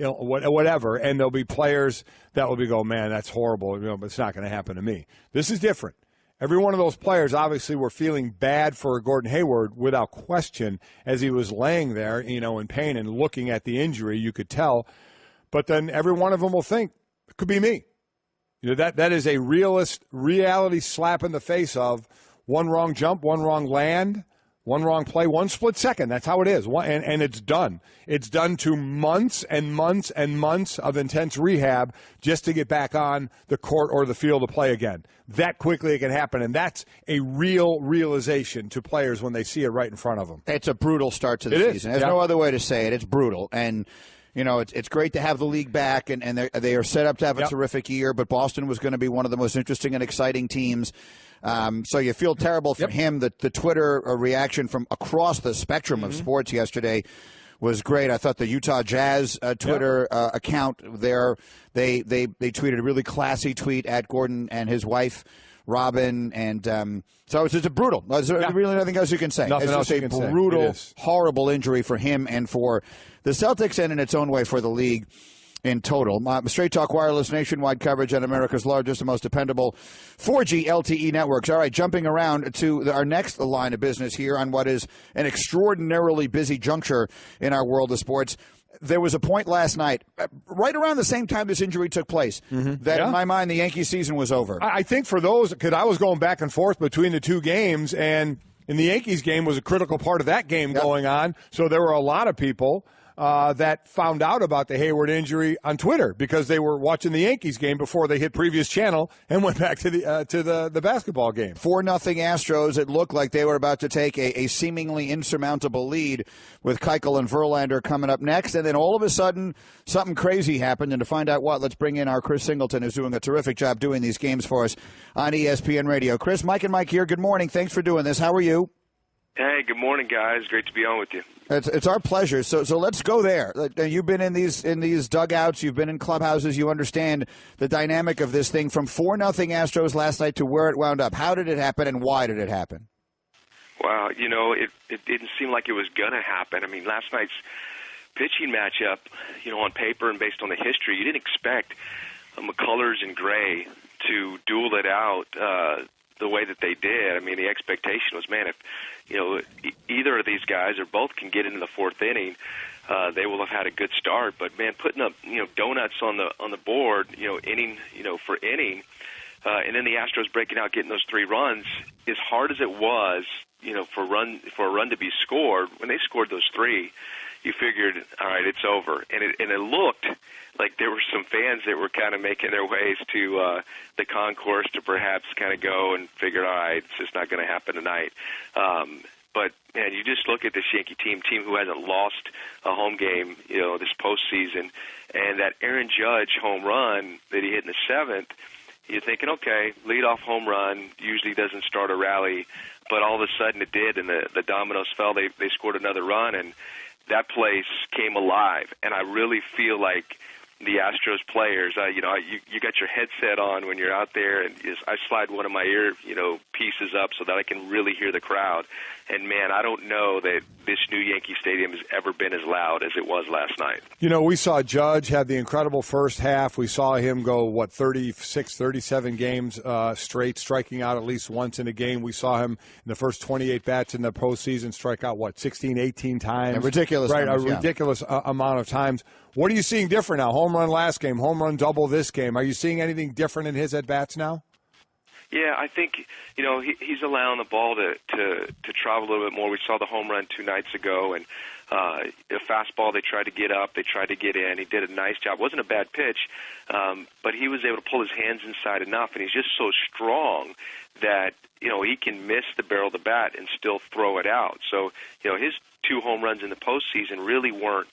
whatever, and there'll be players that will be going, man, that's horrible, but it's not going to happen to me. This is different. Every one of those players obviously were feeling bad for Gordon Hayward without question as he was laying there, in pain and looking at the injury. You could tell. But then every one of them will think, it could be me. That is a reality slap in the face of one wrong jump, one wrong land, one wrong play, one split second. That's how it is. And it's done. It's done to months and months and months of intense rehab just to get back on the court or the field to play again. That quickly it can happen. And that's a real realization to players when they see it right in front of them. It's a brutal start to the season. There's no other way to say it. It's brutal. And it's great to have the league back, and they are set up to have a terrific year, but Boston was going to be one of the most interesting and exciting teams. So you feel terrible for him. The Twitter reaction from across the spectrum of sports yesterday was great. I thought the Utah Jazz Twitter account there, they tweeted a really classy tweet at Gordon and his wife, Robin, and so it's just a brutal. There's really nothing else you can say. Nothing else you can say. It's a brutal, horrible injury for him and for the Celtics, and in its own way for the league in total. Straight Talk Wireless, nationwide coverage on America's largest and most dependable 4G LTE networks. All right, jumping around to our next line of business here on what is an extraordinarily busy juncture in our world of sports. There was a point last night, right around the same time this injury took place, that in my mind the Yankee season was over. I think for those, because I was going back and forth between the two games, and the Yankees game was a critical part of that game going on, so there were a lot of people that found out about the Hayward injury on Twitter because they were watching the Yankees game before they hit previous channel and went back to the basketball game. 4-0 Astros. It looked like they were about to take a seemingly insurmountable lead with Keuchel and Verlander coming up next. And then all of a sudden, something crazy happened. And to find out what, let's bring in our Chris Singleton, who's doing a terrific job doing these games for us on ESPN Radio. Chris, Mike and Mike here. Good morning. Thanks for doing this. How are you? Hey, good morning, guys. Great to be on with you. It's our pleasure. So let's go there. You've been in these dugouts. You've been in clubhouses. You understand the dynamic of this thing from 4-0 Astros last night to where it wound up. How did it happen, and why did it happen? Well, it didn't seem like it was going to happen. I mean, last night's pitching matchup, on paper and based on the history, you didn't expect McCullers and Gray to duel it out the way that they did. I mean, the expectation was, man, if either of these guys or both can get into the fourth inning, they will have had a good start. But man, putting up donuts on the board, inning for inning, and then the Astros breaking out, getting those 3 runs, as hard as it was, for a run to be scored. When they scored those 3, you figured, all right, it's over, and it looked like there were some fans that were kind of making their ways to the concourse to perhaps kind of go and figure, all right, it's just not going to happen tonight. But, man, you just look at this Yankee team who hasn't lost a home game, this postseason, and that Aaron Judge home run that he hit in the 7th, you're thinking, okay, leadoff home run usually doesn't start a rally, but all of a sudden it did, and the dominoes fell. They scored another run, and that place came alive. And I really feel like the Astros players, you got your headset on when you're out there, and I slide one of my ear, pieces up so that I can really hear the crowd. And, man, I don't know that this new Yankee Stadium has ever been as loud as it was last night. We saw Judge have the incredible first half. We saw him go, 36, 37 games straight, striking out at least once in a game. We saw him in the first 28 bats in the postseason strike out, 16, 18 times? A ridiculous numbers, ridiculous amount of times. What are you seeing different now? Home run last game, home run double this game. Are you seeing anything different in his at-bats now? Yeah, I think, he's allowing the ball to travel a little bit more. We saw the home run 2 nights ago, and a fastball they tried to get up, they tried to get in. He did a nice job. It wasn't a bad pitch, but he was able to pull his hands inside enough, and he's just so strong that, he can miss the barrel of the bat and still throw it out. So, his 2 home runs in the postseason really weren't,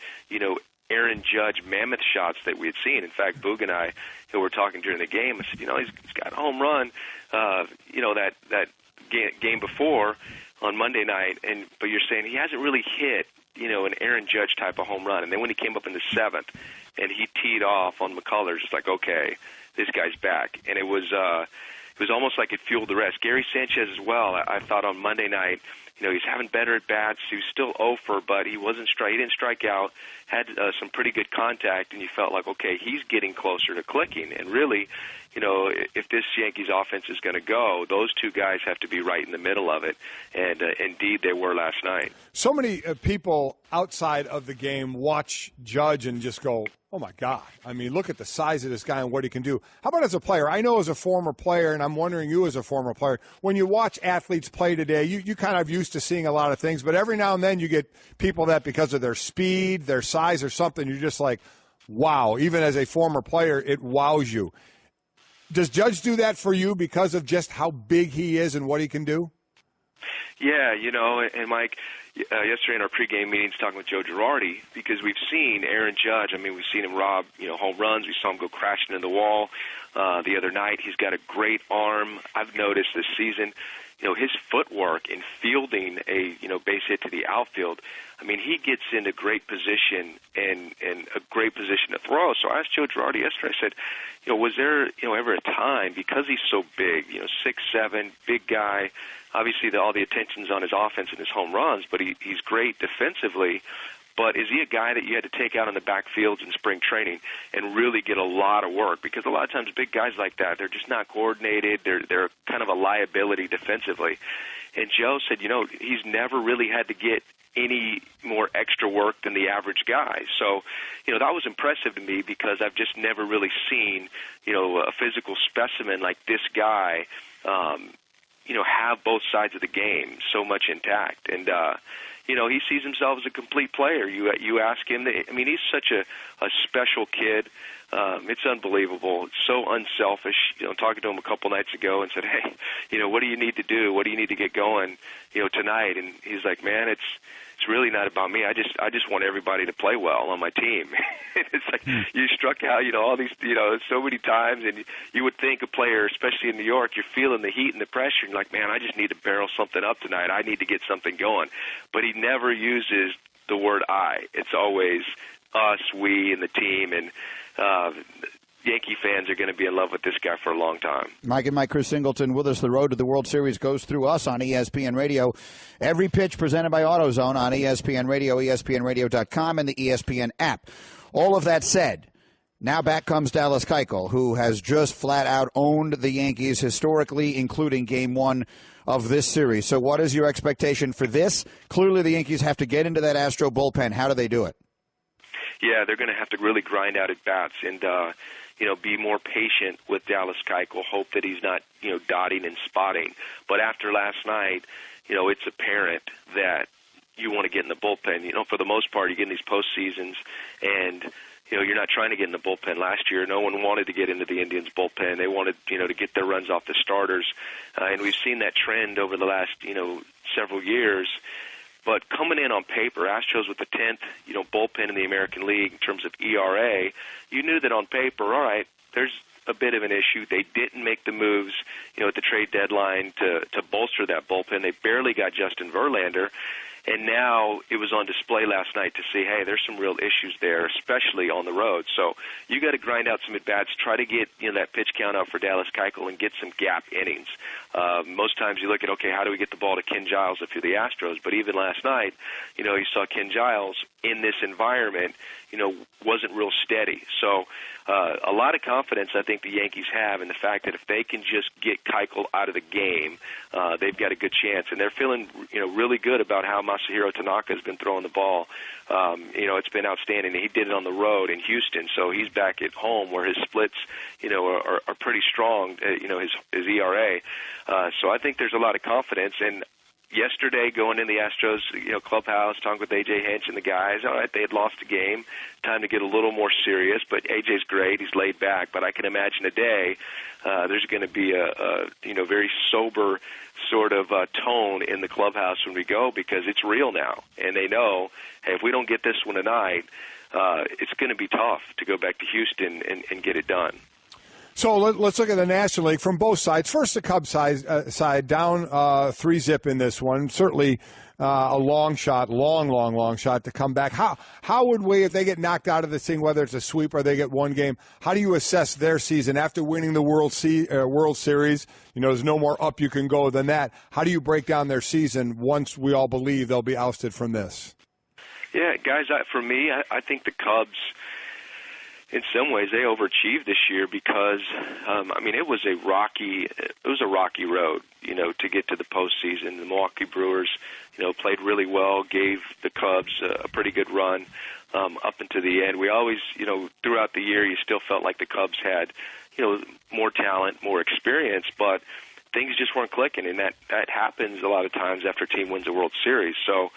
Aaron Judge mammoth shots that we had seen. In fact, Boog and I, who were talking during the game, I said, he's got a home run, that game before on Monday night, but you're saying he hasn't really hit, an Aaron Judge type of home run. And then when he came up in the 7th and he teed off on McCullers, it's like, okay, this guy's back. And it was almost like it fueled the rest. Gary Sanchez as well, I thought on Monday night, he's having better at bats. He was still 0-for, but he didn't strike out. Had some pretty good contact, and you felt like, okay, he's getting closer to clicking. And really, if this Yankees offense is going to go, those two guys have to be right in the middle of it. And indeed, they were last night. So many people outside of the game watch Judge and just go, oh, my God. I mean, look at the size of this guy and what he can do. How about as a player? I know as a former player, and I'm wondering you as a former player, when you watch athletes play today, you kind of used to seeing a lot of things, but every now and then you get people that because of their speed, their size or something, you're just like, wow. Even as a former player, it wows you. Does Judge do that for you because of just how big he is and what he can do? Yeah, and Mike, yesterday in our pregame meetings talking with Joe Girardi, because we've seen Aaron Judge. I mean, we've seen him rob, home runs. We saw him go crashing into the wall the other night. He's got a great arm. I've noticed this season, his footwork in fielding a, base hit to the outfield. I mean, he gets into great position and a great position to throw. So I asked Joe Girardi yesterday, I said, was there, ever a time, because he's so big, 6'7", big guy, obviously all the attention's on his offense and his home runs, but he's great defensively. But is he a guy that you had to take out on the backfields in spring training and really get a lot of work? Because a lot of times big guys like that, they're just not coordinated. They're kind of a liability defensively. And Joe said, he's never really had to get any more extra work than the average guy. So, that was impressive to me because I've just never really seen, a physical specimen like this guy, have both sides of the game so much intact. And, he sees himself as a complete player. You ask him, he's such a special kid. It's unbelievable. It's so unselfish. Talking to him a couple nights ago and said, hey, what do you need to do? What do you need to get going, tonight? And he's like, man, it's really not about me. I just want everybody to play well on my team. It's like you struck out, all these, so many times, and you would think a player, especially in New York, you're feeling the heat and the pressure, and you're like, man, I just need to barrel something up tonight. I need to get something going. But he never uses the word I. It's always us, we, and the team, and Yankee fans are going to be in love with this guy for a long time. Mike and Mike, Chris Singleton with us. The road to the World Series goes through us on ESPN Radio. Every pitch presented by AutoZone on ESPN Radio, ESPNRadio.com, and the ESPN app. All of that said, now back comes Dallas Keuchel, who has just flat out owned the Yankees historically, including Game 1 of this series. So what is your expectation for this? Clearly the Yankees have to get into that Astro bullpen. How do they do it? Yeah, they're going to have to really grind out at bats and be more patient with Dallas Keuchel, hope that he's not, dotting and spotting. But after last night, it's apparent that you want to get in the bullpen. For the most part, you get in these postseasons, and, you're not trying to get in the bullpen. Last year, no one wanted to get into the Indians' bullpen. They wanted, to get their runs off the starters. And we've seen that trend over the last, several years. But coming in on paper, Astros with the 10th, bullpen in the American League in terms of ERA, you knew that on paper, all right, there's a bit of an issue. They didn't make the moves, at the trade deadline to bolster that bullpen. They barely got Justin Verlander. And now it was on display last night to see, hey, there's some real issues there, especially on the road. So you got to grind out some at-bats, try to get that pitch count up for Dallas Keuchel and get some gap innings. Most times you look at, okay, how do we get the ball to Ken Giles if you're the Astros? But even last night, you saw Ken Giles in this environment, wasn't real steady. So a lot of confidence I think the Yankees have in the fact that if they can just get Keuchel out of the game, they've got a good chance. And they're feeling, really good about how Masahiro Tanaka has been throwing the ball. It's been outstanding. He did it on the road in Houston, so he's back at home where his splits, are pretty strong, his ERA. So I think there's a lot of confidence. And yesterday, going in the Astros, clubhouse, talking with A.J. Hinch and the guys, all right, they had lost a game. Time to get a little more serious, but A.J.'s great. He's laid back. But I can imagine today there's going to be a very sober sort of tone in the clubhouse when we go because it's real now. And they know, hey, if we don't get this one tonight, it's going to be tough to go back to Houston and get it done. So let's look at the National League from both sides. First, the Cubs side down 3-0 in this one. Certainly a long shot to come back. How would we, if they get knocked out of this thing, whether it's a sweep or they get one game, how do you assess their season after winning the World Series? There's no more up you can go than that. How do you break down their season once we all believe they'll be ousted from this? Yeah, guys, for me, I think the Cubs, in some ways they overachieved this year because, it was a rocky road, to get to the postseason. The Milwaukee Brewers, played really well, gave the Cubs a pretty good run up into the end. We always, throughout the year, you still felt like the Cubs had, more talent, more experience, but things just weren't clicking, and that happens a lot of times after a team wins a World Series. So,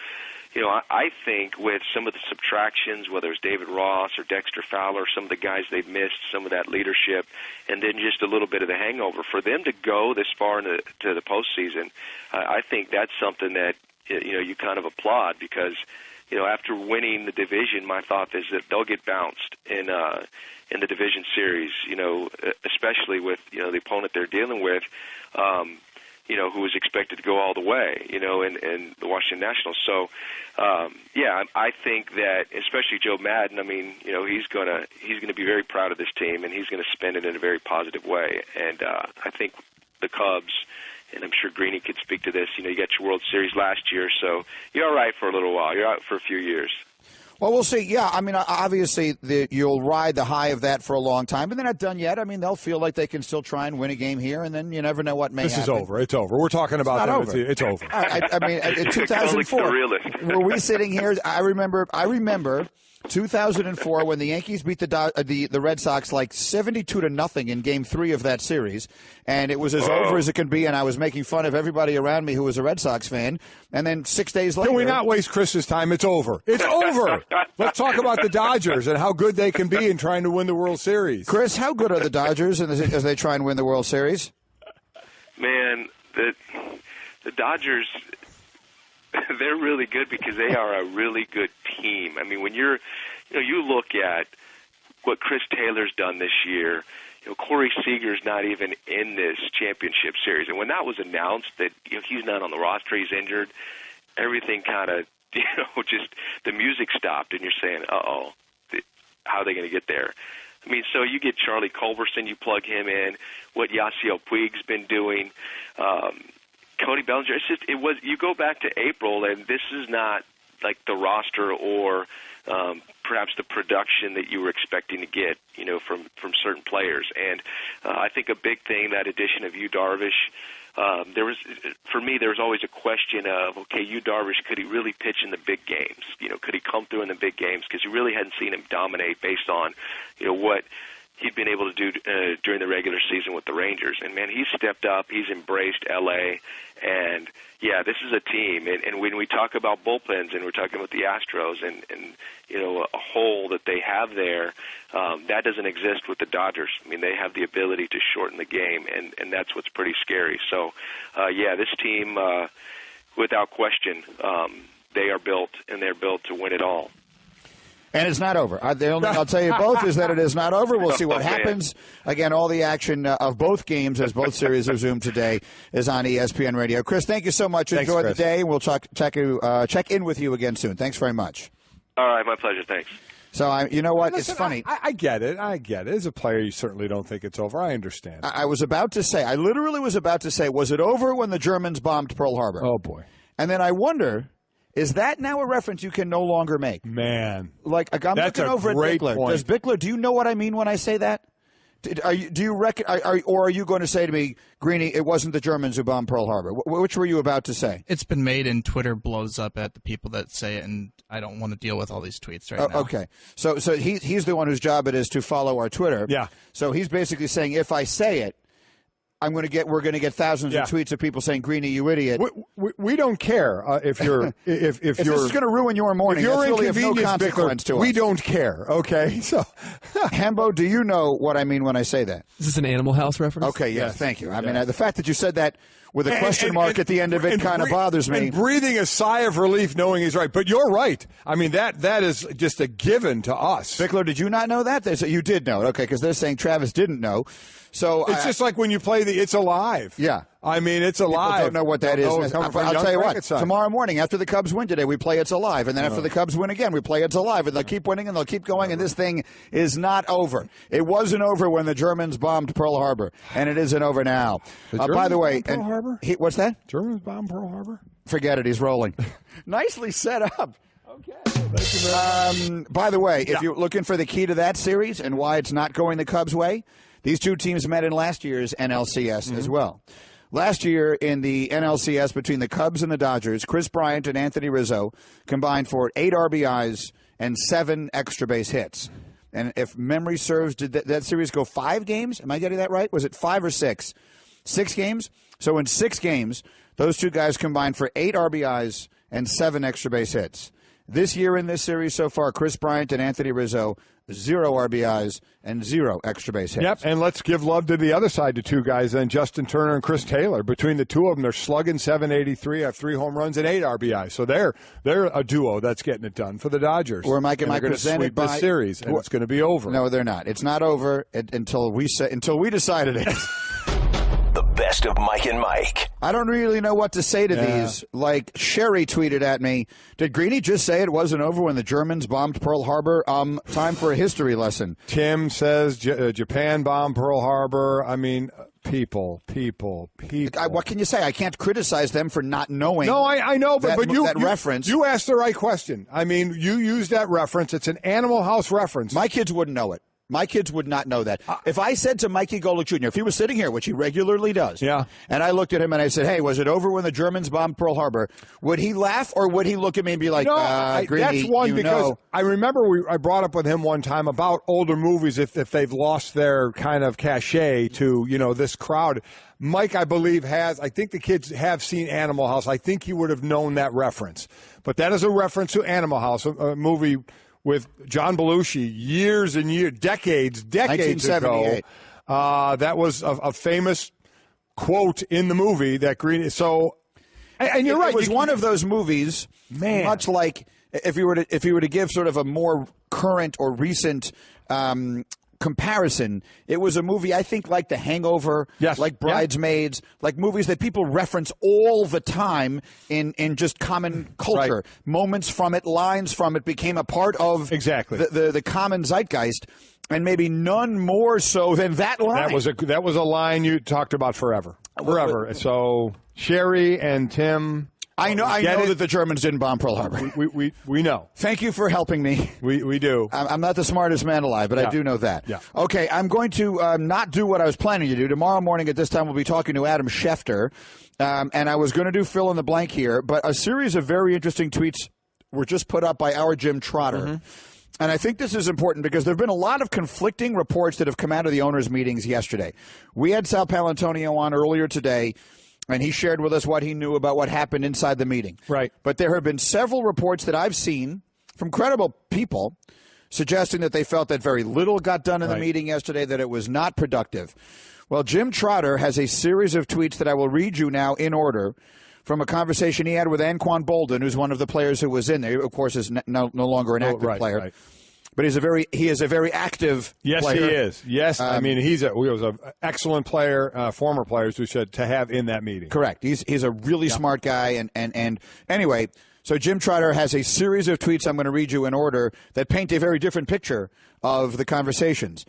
I think with some of the subtractions, whether it's David Ross or Dexter Fowler, some of the guys they've missed, some of that leadership, and then just a little bit of the hangover, for them to go this far into the postseason, I think that's something that, you kind of applaud because, after winning the division, my thought is that they'll get bounced in the division series, especially with, the opponent they're dealing with, who is expected to go all the way, in the Washington Nationals. So, I think that especially Joe Madden, he's gonna be very proud of this team, and he's going to spend it in a very positive way. And I think the Cubs, and I'm sure Greeny could speak to this, you got your World Series last year, so you're all right for a little while. You're out for a few years. Well, we'll see. Yeah, obviously you'll ride the high of that for a long time, but they're not done yet. They'll feel like they can still try and win a game here, and then you never know what may happen. This is over. It's over. We're talking about that. It's over. In 2004, were we sitting here? I remember 2004 when the Yankees beat the Red Sox like 72-0 in Game 3 of that series, and it was as over as it can be. And I was making fun of everybody around me who was a Red Sox fan. And then 6 days later, can we not waste Chris's time? It's over. It's over. Let's talk about the Dodgers and how good they can be in trying to win the World Series. Chris, how good are the Dodgers as they try and win the World Series? Man, the Dodgers, they're really good because they are a really good team. When you look at what Chris Taylor's done this year, Corey Seager's not even in this championship series. And when that was announced that he's not on the roster, he's injured, everything kind of, just the music stopped, and you're saying, uh-oh, how are they going to get there? So you get Charlie Culberson, you plug him in, what Yasiel Puig's been doing, Cody Bellinger. You go back to April, and this is not like the roster or perhaps the production that you were expecting to get, from certain players. And I think a big thing, that addition of Yu Darvish, there was always a question of, okay, Yu Darvish, could he really pitch in the big games? Could he come through in the big games? Because you really hadn't seen him dominate based on, what he'd been able to do during the regular season with the Rangers. And, man, he's stepped up. He's embraced L.A., and, yeah, this is a team. And when we talk about bullpens and we're talking about the Astros and a hole that they have there, that doesn't exist with the Dodgers. They have the ability to shorten the game, and that's what's pretty scary. So, this team, without question, they are built, and they're built to win it all. And it's not over. The only thing I'll tell you both is that it is not over. We'll see what happens. Again, all the action of both games as both series resume today is on ESPN Radio. Chris, thank you so much. Enjoy the day. We'll check in with you again soon. Thanks very much. All right, my pleasure. Thanks. So, you know what? Listen, it's funny. I get it. As a player, you certainly don't think it's over. I understand. I literally was about to say, was it over when the Germans bombed Pearl Harbor? Oh, boy. And then I wonder, is that now a reference you can no longer make? Man. I'm looking over at Bickler. Point. Do you know what I mean when I say that? Are you going to say to me, Greeny, it wasn't the Germans who bombed Pearl Harbor? Which were you about to say? It's been made, and Twitter blows up at the people that say it, and I don't want to deal with all these tweets right now. Okay. So he's the one whose job it is to follow our Twitter. Yeah. So he's basically saying, if I say it, we're going to get thousands of tweets of people saying, Greeny, you idiot. We don't care if you're if this is going to ruin your morning. If you're really of no consequence to us. We don't care. Okay. So, Hembo, do you know what I mean when I say that? Is this an Animal House reference? Okay. Yes. Thank you. The fact that you said that with a question mark at the end of it kind of bothers me. And breathing a sigh of relief knowing he's right. But you're right. That is just a given to us. Bickler, did you not know that? You did know. Okay, because they're saying Travis didn't know. So it's just like when you play the It's Alive. Yeah. It's Alive. People don't know what that is. I'll tell you what. Tomorrow morning, after the Cubs win today, we play It's Alive. And then after the Cubs win again, we play It's Alive. And they'll keep winning and they'll keep going. And this thing is not over. It wasn't over when the Germans bombed Pearl Harbor. And it isn't over now. By the way, Pearl Harbor? What's that? Germans bombed Pearl Harbor? Forget it. He's rolling. Nicely set up. By the way, if you're looking for the key to that series and why it's not going the Cubs' way, these two teams met in last year's NLCS as well. Last year in the NLCS between the Cubs and the Dodgers, Chris Bryant and Anthony Rizzo combined for 8 RBIs and 7 extra base hits. And if memory serves, did that series go 5 games? Am I getting that right? Was it 5 or 6? 6 games? So in 6 games, those two guys combined for 8 RBIs and 7 extra base hits. This year in this series so far, Chris Bryant and Anthony Rizzo, 0 RBIs and 0 extra base hits. Yep, and let's give love to the other side to two guys then, Justin Turner and Chris Taylor. Between the two of them, they're slugging .783, have 3 home runs and 8 RBIs. So they're a duo that's getting it done for the Dodgers. Or Mike and Mike presented by this series, and it's going to be over. No, they're not. It's not over until we decide it is. The best of Mike and Mike. I don't really know what to say to these. Like Sherry tweeted at me, did Greeny just say it wasn't over when the Germans bombed Pearl Harbor? Time for a history lesson. Tim says Japan bombed Pearl Harbor. I mean, people. What can you say? I can't criticize them for not knowing. No, I know, but you reference. You asked the right question. I mean, you used that reference. It's an Animal House reference. My kids wouldn't know it. My kids would not know that. If I said to Mikey Golic Jr., if he was sitting here, which he regularly does, and I looked at him and I said, hey, was it over when the Germans bombed Pearl Harbor? Would he laugh or would he look at me and be like, Greeny, that's one because I remember I brought up with him one time about older movies if they've lost their kind of cachet to, this crowd. Mike, I believe, I think the kids have seen Animal House. I think he would have known that reference. But that is a reference to Animal House, a movie with John Belushi years and years, decades ago. That was a famous quote in the movie that Greeny. So, and you're right. It was one of those movies, much like if you were to give sort of a more current or recent comparison, it was a movie, I think, like The Hangover, like Bridesmaids, like movies that people reference all the time in just common culture. Right. Moments from it, lines from it became a part of the common zeitgeist, and maybe none more so than that line. That was a line you talked about forever. So Sherry and Tim. I know that the Germans didn't bomb Pearl Harbor. We know. Thank you for helping me. We do. I'm not the smartest man alive, but I do know that. Yeah. Okay, I'm going to not do what I was planning to do. Tomorrow morning at this time, we'll be talking to Adam Schefter, and I was going to do fill in the blank here, but a series of very interesting tweets were just put up by our Jim Trotter. Mm-hmm. And I think this is important because there have been a lot of conflicting reports that have come out of the owners' meetings yesterday. We had Sal Palantonio on earlier today, and he shared with us what he knew about what happened inside the meeting. Right. But there have been several reports that I've seen from credible people suggesting that they felt that very little got done in the meeting yesterday, that it was not productive. Well, Jim Trotter has a series of tweets that I will read you now in order from a conversation he had with Anquan Boldin, who's one of the players who was in there. Of course, is no longer an active player. Right. But he is a very active player. Yes, he is. Yes, I mean, he was an excellent player, former players who said to have in that meeting. Correct. He's a really smart guy. And anyway, so Jim Trotter has a series of tweets I'm going to read you in order that paint a very different picture of the conversations.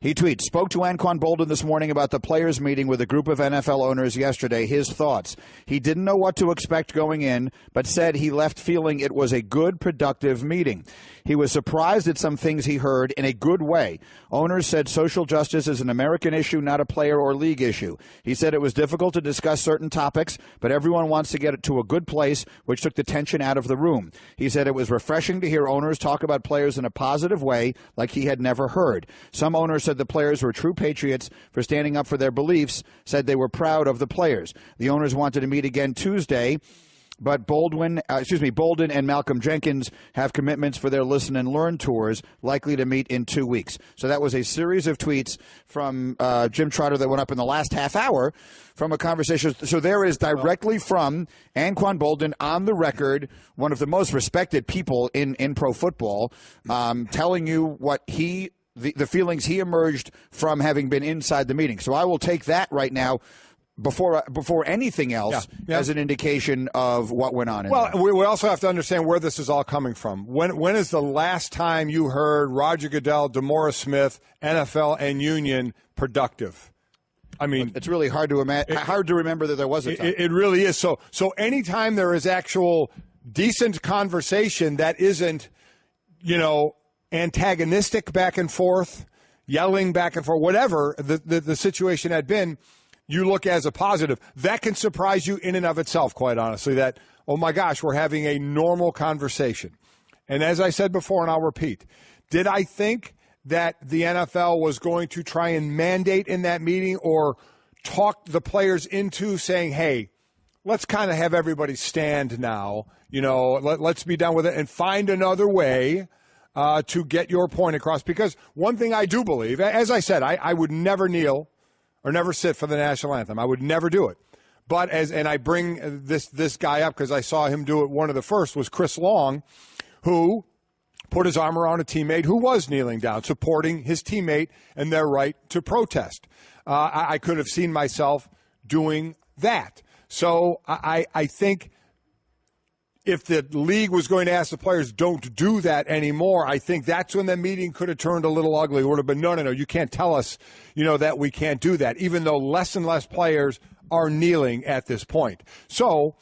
He tweets, spoke to Anquan Boldin this morning about the players' meeting with a group of NFL owners yesterday. His thoughts. He didn't know what to expect going in, but said he left feeling it was a good, productive meeting. He was surprised at some things he heard in a good way. Owners said social justice is an American issue, not a player or league issue. He said it was difficult to discuss certain topics, but everyone wants to get it to a good place, which took the tension out of the room. He said it was refreshing to hear owners talk about players in a positive way like he had never heard. Some owners said the players were true patriots for standing up for their beliefs, said they were proud of the players. The owners wanted to meet again Tuesday, but Boldin and Malcolm Jenkins have commitments for their Listen and Learn tours, likely to meet in 2 weeks. So that was a series of tweets from Jim Trotter that went up in the last half hour from a conversation. So there is directly from Anquan Boldin on the record, one of the most respected people in pro football, telling you what the feelings he emerged from having been inside the meeting. So I will take that right now before anything else as an indication of what went on. We also have to understand where this is all coming from. When is the last time you heard Roger Goodell, DeMaurice Smith, NFL, and Union productive? I mean, it's really hard to remember that there was a time. It really is. So anytime there is actual decent conversation that isn't, antagonistic back and forth, yelling back and forth, whatever the situation had been, you look as a positive. That can surprise you in and of itself, quite honestly, that, oh my gosh, we're having a normal conversation. And as I said before, and I'll repeat, did I think that the NFL was going to try and mandate in that meeting or talk the players into saying, hey, let's kind of have everybody stand now, let's be done with it and find another way to get your point across? Because one thing I do believe, as I said, I would never kneel or never sit for the national anthem. I would never do it. But and I bring this guy up because I saw him do it. One of the first was Chris Long, who put his arm around a teammate who was kneeling down, supporting his teammate and their right to protest. I could have seen myself doing that. So I think if the league was going to ask the players, don't do that anymore, I think that's when the meeting could have turned a little ugly. It would have been, no, you can't tell us, that we can't do that, even though less and less players are kneeling at this point. So,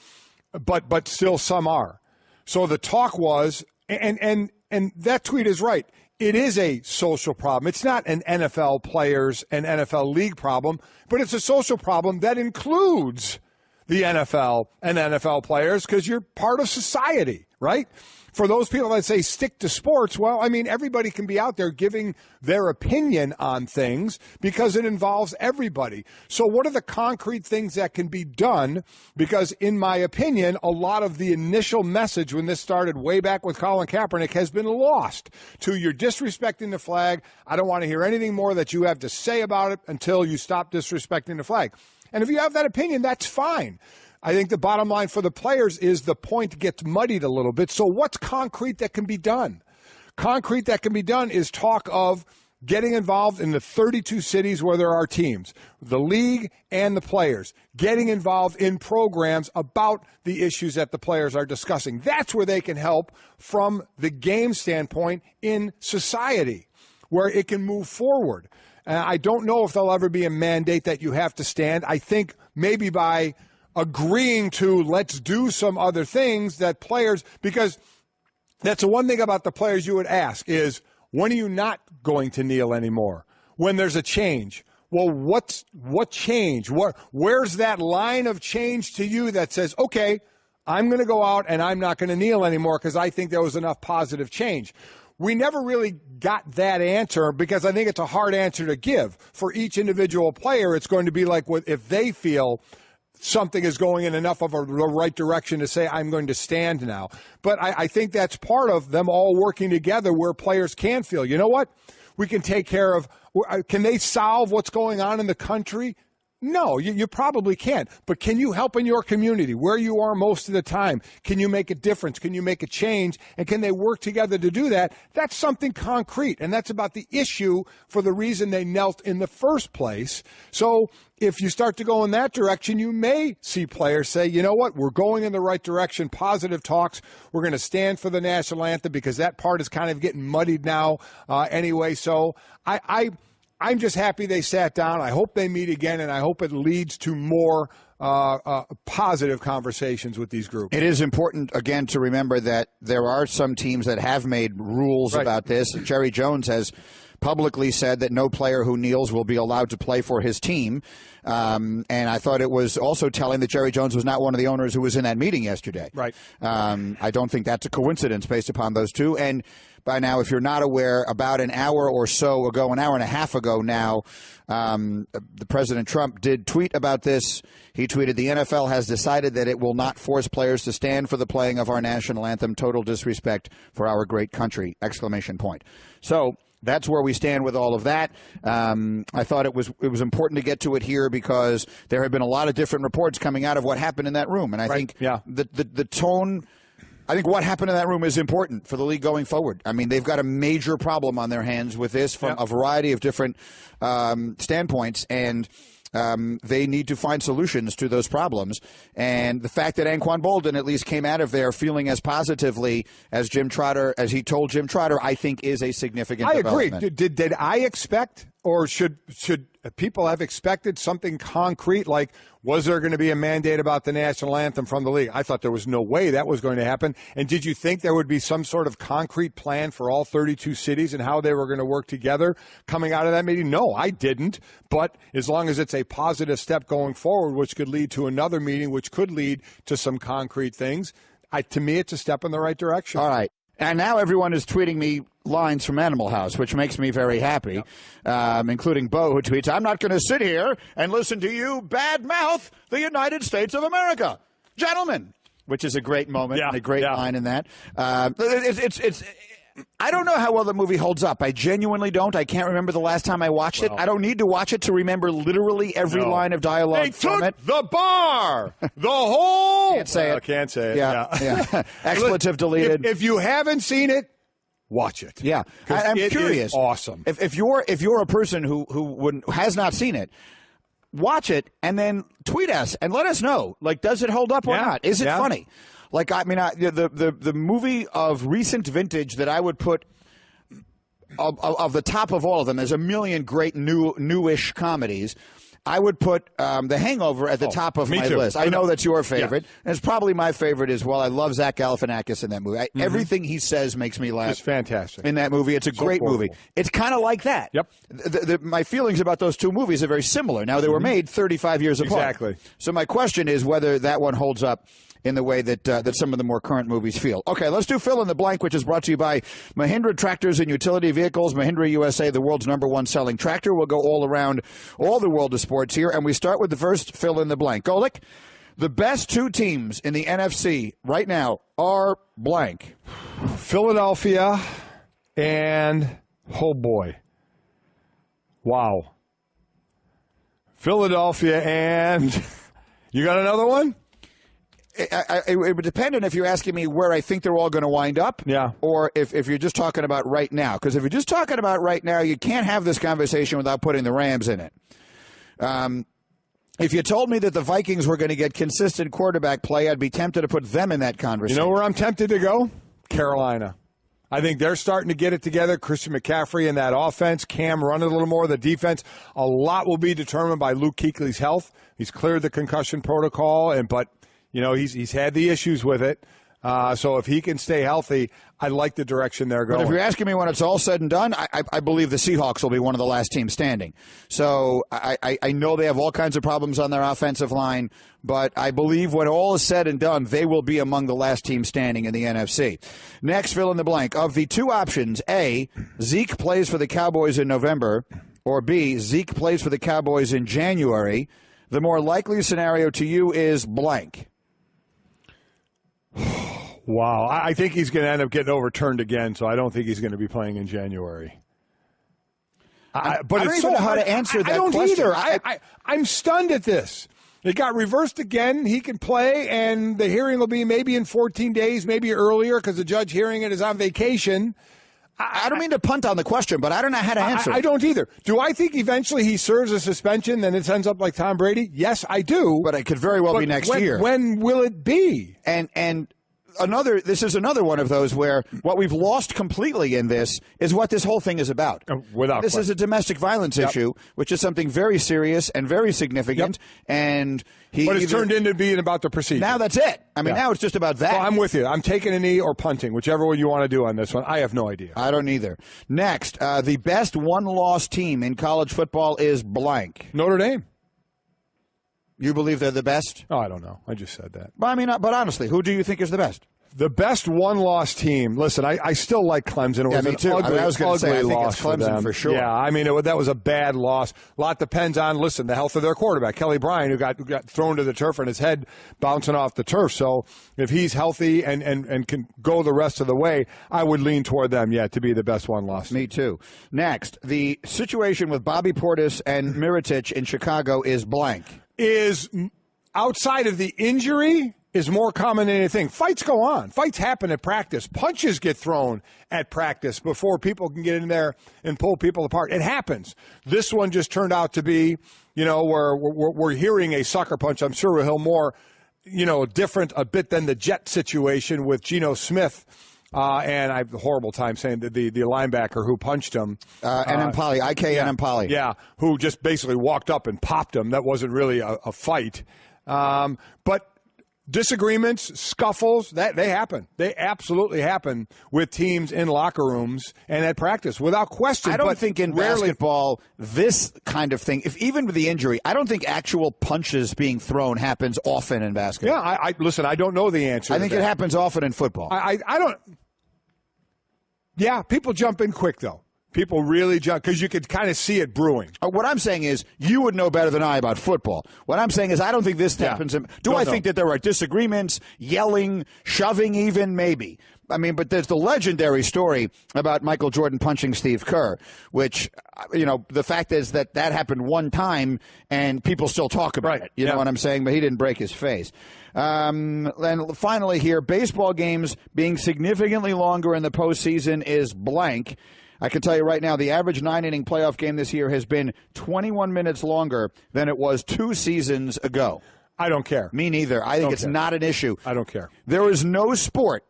but still some are. So the talk was, and that tweet is right. It is a social problem. It's not an NFL players and NFL league problem, but it's a social problem that includes the NFL and NFL players because you're part of society, right? For those people that say stick to sports, well, everybody can be out there giving their opinion on things because it involves everybody. So what are the concrete things that can be done? Because in my opinion, a lot of the initial message when this started way back with Colin Kaepernick has been lost to you're disrespecting the flag. I don't want to hear anything more that you have to say about it until you stop disrespecting the flag. And if you have that opinion, that's fine. I think the bottom line for the players is the point gets muddied a little bit. So what's concrete that can be done? Concrete that can be done is talk of getting involved in the 32 cities where there are teams, the league and the players, getting involved in programs about the issues that the players are discussing. That's where they can help from the game standpoint in society, where it can move forward. I don't know if there'll ever be a mandate that you have to stand. I think maybe by agreeing to let's do some other things that players, because that's the one thing about the players you would ask is, when are you not going to kneel anymore? When there's a change. Well, what change? Where's that line of change to you that says, okay, I'm going to go out and I'm not going to kneel anymore because I think there was enough positive change? We never really got that answer because I think it's a hard answer to give. For each individual player, it's going to be like if they feel something is going in enough of the right direction to say, I'm going to stand now. But I think that's part of them all working together where players can feel, you know what? We can take care of, can they solve what's going on in the country? No, you probably can't. But can you help in your community where you are most of the time? Can you make a difference? Can you make a change? And can they work together to do that? That's something concrete. And that's about the issue for the reason they knelt in the first place. So if you start to go in that direction, you may see players say, you know what, we're going in the right direction, positive talks. We're going to stand for the national anthem because that part is kind of getting muddied now anyway. So I'm just happy they sat down. I hope they meet again, and I hope it leads to more positive conversations with these groups. It is important, again, to remember that there are some teams that have made rules about this. Jerry Jones has publicly said that no player who kneels will be allowed to play for his team. And I thought it was also telling that Jerry Jones was not one of the owners who was in that meeting yesterday. Right. I don't think that's a coincidence based upon those two. And by now, if you're not aware, about an hour or so ago, an hour and a half ago now, the President Trump did tweet about this. He tweeted, "The NFL has decided that it will not force players to stand for the playing of our national anthem. Total disrespect for our great country!" ! So that's where we stand with all of that. I thought it was important to get to it here because there have been a lot of different reports coming out of what happened in that room. And I think the tone, I think what happened in that room is important for the league going forward. I mean, they've got a major problem on their hands with this from a variety of different standpoints, and they need to find solutions to those problems. And the fact that Anquan Boldin at least came out of there feeling as positively as he told Jim Trotter, I think is a significant development. I agree. Did I expect Or should people have expected something concrete, like was there going to be a mandate about the national anthem from the league? I thought there was no way that was going to happen. And did you think there would be some sort of concrete plan for all 32 cities and how they were going to work together coming out of that meeting? No, I didn't. But as long as it's a positive step going forward, which could lead to another meeting, which could lead to some concrete things, to me, it's a step in the right direction. All right. And now everyone is tweeting me lines from Animal House, which makes me very happy, including Bo, who tweets, I'm not going to sit here and listen to you badmouth the United States of America. Gentlemen, which is a great moment and a great line in that. I don't know how well the movie holds up. I genuinely don't. I can't remember the last time I watched it. I don't need to watch it to remember literally every line of dialogue they from it. The bar! The whole... Can't say it. Can't say it. Yeah. Expletive deleted. If you haven't seen it, watch it. Yeah. I'm curious. Is awesome. If you're a person who has not seen it, watch it and then tweet us and let us know. Like, does it hold up or not? Is it funny? Like, I mean, the movie of recent vintage that I would put of the top of all of them, there's a million great newish comedies. I would put The Hangover at the top of my list. I know that's your favorite. Yeah. And it's probably my favorite as well. I love Zach Galifianakis in that movie. Everything he says makes me laugh. It's fantastic. In that movie. It's a great movie. It's kind of like that. Yep. My feelings about those two movies are very similar. Now, they were made 35 years apart. Exactly. So my question is whether that one holds up in the way that some of the more current movies feel. Okay, let's do Fill in the Blank, which is brought to you by Mahindra Tractors and Utility Vehicles. Mahindra USA, the world's #1 selling tractor. We'll go all around all the world of sports here, and we start with the first Fill in the Blank. Golic, the best two teams in the NFC right now are blank. Philadelphia and, oh boy, wow. Philadelphia and, you got another one? It would depend on if you're asking me where I think they're all going to wind up, or if you're just talking about right now. Because if you're just talking about right now, you can't have this conversation without putting the Rams in it. If you told me that the Vikings were going to get consistent quarterback play, I'd be tempted to put them in that conversation. You know where I'm tempted to go? Carolina. I think they're starting to get it together. Christian McCaffrey in that offense. Cam running a little more. The defense. A lot will be determined by Luke Kuechly's health. He's cleared the concussion protocol, but you know, he's had the issues with it. So if he can stay healthy, I like the direction they're going. But if you're asking me when it's all said and done, I believe the Seahawks will be one of the last teams standing. So I know they have all kinds of problems on their offensive line, but I believe when all is said and done, they will be among the last teams standing in the NFC. Next, fill in the blank. Of the two options, A, Zeke plays for the Cowboys in November, or B, Zeke plays for the Cowboys in January, the more likely scenario to you is blank. Wow. I think he's going to end up getting overturned again, so I don't think he's going to be playing in January. But I don't even know how to answer that question. I don't either. I'm stunned at this. It got reversed again. He can play, and the hearing will be maybe in 14 days, maybe earlier, because the judge hearing it is on vacation. I don't mean to punt on the question, but I don't know how to answer it. I don't either. Do I think eventually he serves a suspension, then it ends up like Tom Brady? Yes, I do. But it could very well be next year. When will it be? And this is another one of those where what we've lost completely in this is what this whole thing is about. This is a domestic violence issue, which is something very serious and very significant. And but it's turned into being about the procedure. Now that's it. I mean, now it's just about that. Well, I'm with you. I'm taking a knee or punting, whichever one you want to do on this one. I have no idea. I don't either. Next, the best one-loss team in college football is blank. Notre Dame. You believe they're the best? Oh, I don't know. I just said that. But honestly, who do you think is the best? The best one-loss team. Listen, I still like Clemson. It was me too. I was going to say, I think loss it's Clemson for sure. Yeah, I mean, that was a bad loss. A lot depends on, the health of their quarterback, Kelly Bryant, who got thrown to the turf and his head bouncing off the turf. So if he's healthy and can go the rest of the way, I would lean toward them, to be the best one-loss. Me too. Next, the situation with Bobby Portis and Mirotic in Chicago is blank. Is outside of the injury is more common than anything. Fights go on. Fights happen at practice. Punches get thrown at practice before people can get in there and pull people apart. It happens. This one just turned out to be, where we're hearing a sucker punch. I'm sure we'll hear more, different a bit than the Jet situation with Geno Smith And I have a horrible time saying that the linebacker who punched him. Nmpali, Nmpali. Yeah, who just basically walked up and popped him. That wasn't really a fight. But disagreements, scuffles, they happen. They absolutely happen with teams in locker rooms and at practice, without question. I don't think in basketball, this kind of thing, even with the injury, I don't think actual punches being thrown happens often in basketball. Yeah, listen, I don't know the answer. I think it happens often in football. I don't. Yeah, people jump in quick, though. People really jump because you could kind of see it brewing. What I'm saying is you would know better than I about football. What I'm saying is I don't think this happens. I think that there are disagreements, yelling, shoving even, maybe. I mean, but there's the legendary story about Michael Jordan punching Steve Kerr, which, the fact is that happened one time and people still talk about it. You know what I'm saying? But he didn't break his face. And finally here, baseball games being significantly longer in the postseason is blank. I can tell you right now, the average 9-inning playoff game this year has been 21 minutes longer than it was 2 seasons ago. I don't care. Me neither. I think it's not an issue. I don't care. There is no sport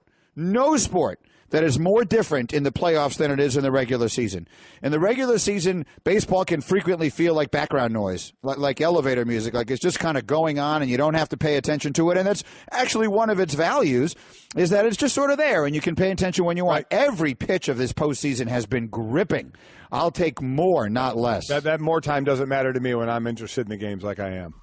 that is more different in the playoffs than it is in the regular season. In the regular season, baseball can frequently feel like background noise, like elevator music, like it's just kind of going on and you don't have to pay attention to it. And that's actually one of its values, is that it's just sort of there and you can pay attention when you want. Right. Every pitch of this postseason has been gripping. I'll take more, not less. That more time doesn't matter to me when I'm interested in the games like I am.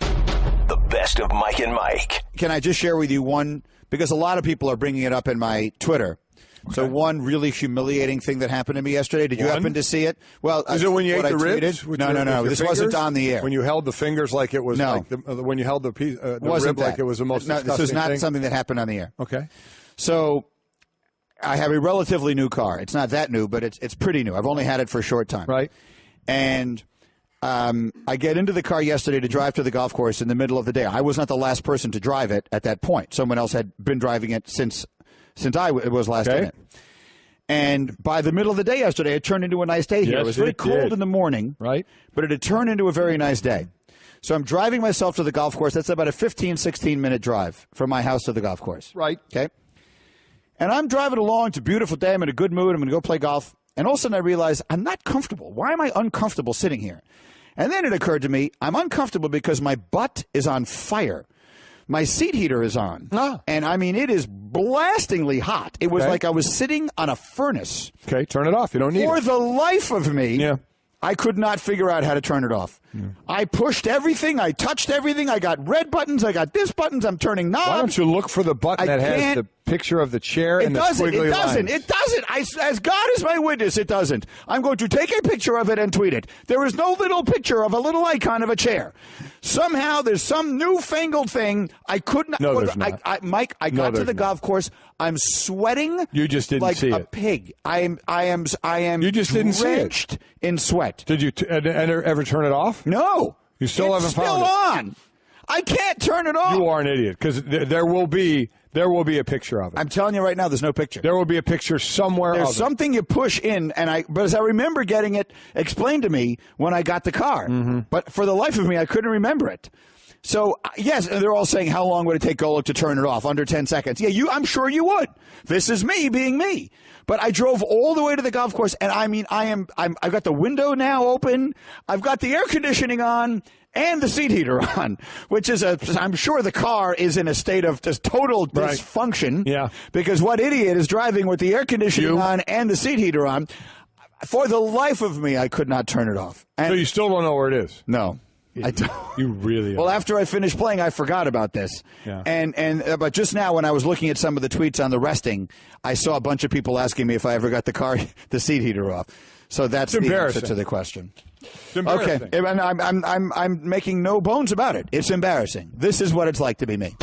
The best of Mike and Mike. Can I just share with you one, because a lot of people are bringing it up in my Twitter. Okay. So one really humiliating thing that happened to me yesterday. Did you happen to see it? Well, is it when you ate the ribs? No. This wasn't on the air. When you held the fingers like it was when you held the rib like it was the most disgusting this was not thing? Something that happened on the air. Okay. So I have a relatively new car. It's not that new, but it's pretty new. I've only had it for a short time. Right. And I get into the car yesterday to drive to the golf course in the middle of the day. I was not the last person to drive it at that point. Someone else had been driving it since I was last in it. And by the middle of the day yesterday, it turned into a nice day here. Yes, it was very cold in the morning, right? But it had turned into a very nice day. So I'm driving myself to the golf course. That's about a 15, 16-minute drive from my house to the golf course. Right. Okay. And I'm driving along. It's a beautiful day. I'm in a good mood. I'm going to go play golf. And all of a sudden I realize I'm not comfortable. Why am I uncomfortable sitting here? And then it occurred to me, I'm uncomfortable because my butt is on fire. My seat heater is on. And, I mean, it is blastingly hot. It was like I was sitting on a furnace. Okay, turn it off. You don't need it. For the life of me, I could not figure out how to turn it off. I pushed everything. I touched everything. I got red buttons. I got this buttons. I'm turning knobs. Why don't you look for the button that has the picture of the chair and the squiggly lines? It doesn't. As God is my witness, it doesn't. I'm going to take a picture of it and tweet it. There is no little picture of a little icon of a chair. Somehow there's some newfangled thing. I could not. No, there's not. Mike, I got to the golf course. I'm sweating. You just didn't like see a it. Pig. I am. You just didn't see it. Drenched in sweat. Did you ever turn it off? No. You still haven't found it. It's still on. I can't turn it off. You are an idiot because there will be a picture of it. I'm telling you right now, there's no picture. There will be a picture somewhere. There's something you push in, but as I remember getting it explained to me when I got the car, but for the life of me, I couldn't remember it. So, yes, they're all saying, how long would it take Golic to turn it off? Under 10 seconds. Yeah, I'm sure you would. This is me being me. But I drove all the way to the golf course, and I mean, I've got the window now open. I've got the air conditioning on and the seat heater on, which is I'm sure the car is in a state of just total dysfunction. Yeah. Because what idiot is driving with the air conditioning on and the seat heater on? For the life of me, I could not turn it off. So you still don't know where it is? No. I don't. You really are. Well, after I finished playing, I forgot about this. Yeah. But just now, when I was looking at some of the tweets on the resting, I saw a bunch of people asking me if I ever got the seat heater off. So that's the answer to the question. It's embarrassing. Okay, and I'm making no bones about it. It's embarrassing. This is what it's like to be me.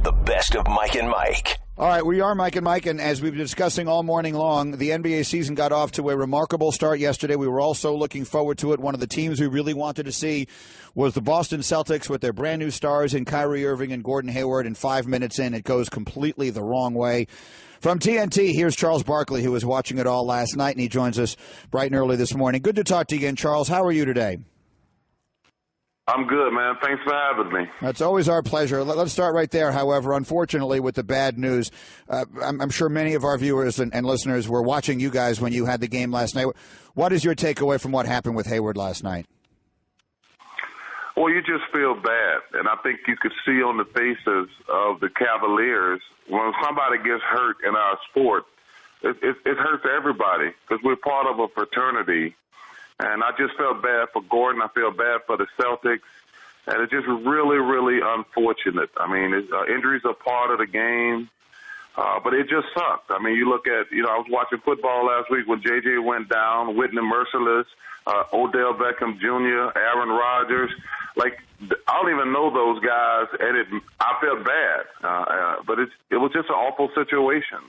The best of Mike and Mike. All right, we are Mike and Mike, and as we've been discussing all morning long, the NBA season got off to a remarkable start yesterday. We were also looking forward to it. One of the teams we really wanted to see was the Boston Celtics with their brand new stars in Kyrie Irving and Gordon Hayward, and 5 minutes in, it goes completely the wrong way. From TNT, here's Charles Barkley, who was watching it all last night, and he joins us bright and early this morning. Good to talk to you again, Charles. How are you today? I'm good, man. Thanks for having me. That's always our pleasure. Let's start right there, however, unfortunately, with the bad news. I'm sure many of our viewers and listeners were watching you guys when you had the game last night. What is your takeaway from what happened with Hayward last night? Well, you just feel bad, and I think you could see on the faces of the Cavaliers when somebody gets hurt in our sport, it hurts everybody because we're part of a fraternity. And I just felt bad for Gordon. I feel bad for the Celtics. And it's just really, really unfortunate. I mean, injuries are part of the game, but it just sucked. I mean, you look at, I was watching football last week when J.J. went down, Whitney Merciless, Odell Beckham Jr., Aaron Rodgers. Like, I don't even know those guys, and I felt bad. But it was just an awful situation.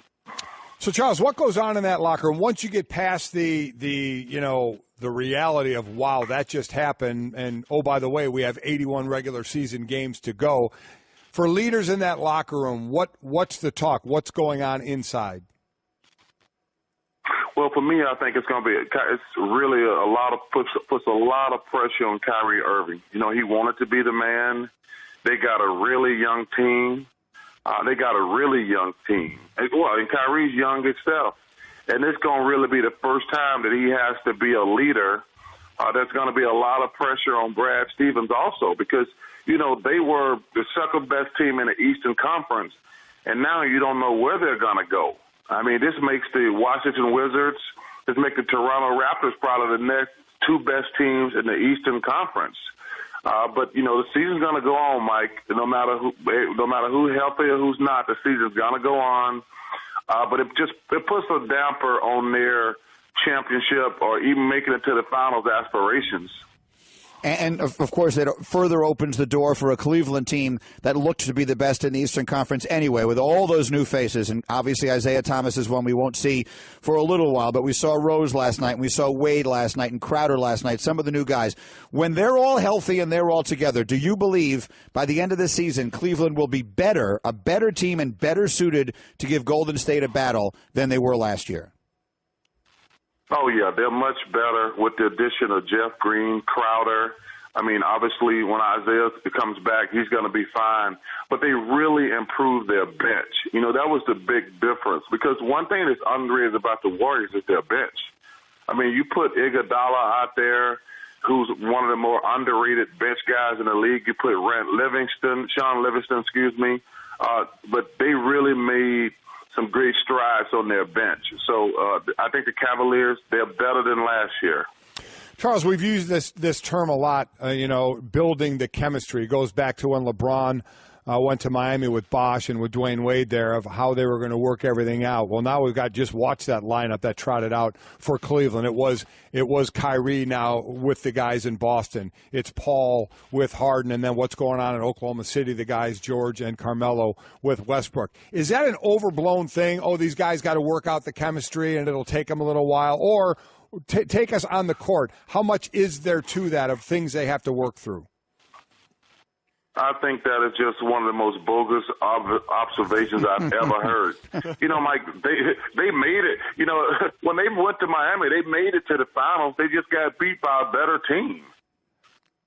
So, Charles, what goes on in that locker room once you get past the reality of, wow, that just happened, and, oh, by the way, we have 81 regular season games to go. For leaders in that locker room, what's the talk? What's going on inside? Well, for me, I think it's really a lot of puts a lot of pressure on Kyrie Irving. He wanted to be the man. They got a really young team. And Kyrie's young himself. And it's going to really be the first time that he has to be a leader. There's going to be a lot of pressure on Brad Stevens also because, they were the second best team in the Eastern Conference, and now you don't know where they're going to go. I mean, this makes the Washington Wizards, this makes the Toronto Raptors probably the next two best teams in the Eastern Conference. But the season's going to go on, Mike. No matter who's healthy or who's not, the season's going to go on. But it puts a damper on their championship or even making it to the finals aspirations. And, of course, it further opens the door for a Cleveland team that looked to be the best in the Eastern Conference anyway, with all those new faces. And obviously Isaiah Thomas is one we won't see for a little while. But we saw Rose last night, and we saw Wade last night, and Crowder last night, some of the new guys. When they're all healthy and they're all together, do you believe by the end of the season Cleveland will be a better team and better suited to give Golden State a battle than they were last year? Oh, yeah, they're much better with the addition of Jeff Green, Crowder. I mean, obviously, when Isaiah comes back, he's going to be fine. But they really improved their bench. That was the big difference. Because one thing that's underrated about the Warriors is their bench. I mean, you put Iguodala out there, who's one of the more underrated bench guys in the league. You put Sean Livingston, but they really made some great strides on their bench. So I think the Cavaliers, they're better than last year. Charles, we've used this term a lot, building the chemistry. It goes back to when LeBron went to Miami with Bosh and with Dwayne Wade there of how they were going to work everything out. Well, now we've got just watch that lineup that trotted out for Cleveland. It was Kyrie now with the guys in Boston. It's Paul with Harden, and then what's going on in Oklahoma City, the guys George and Carmelo with Westbrook. Is that an overblown thing? Oh, these guys got to work out the chemistry and it'll take them a little while, or take us on the court. How much is there to that of things they have to work through? I think that is just one of the most bogus observations I've ever heard. Mike, they made it. When they went to Miami, they made it to the finals. They just got beat by a better team.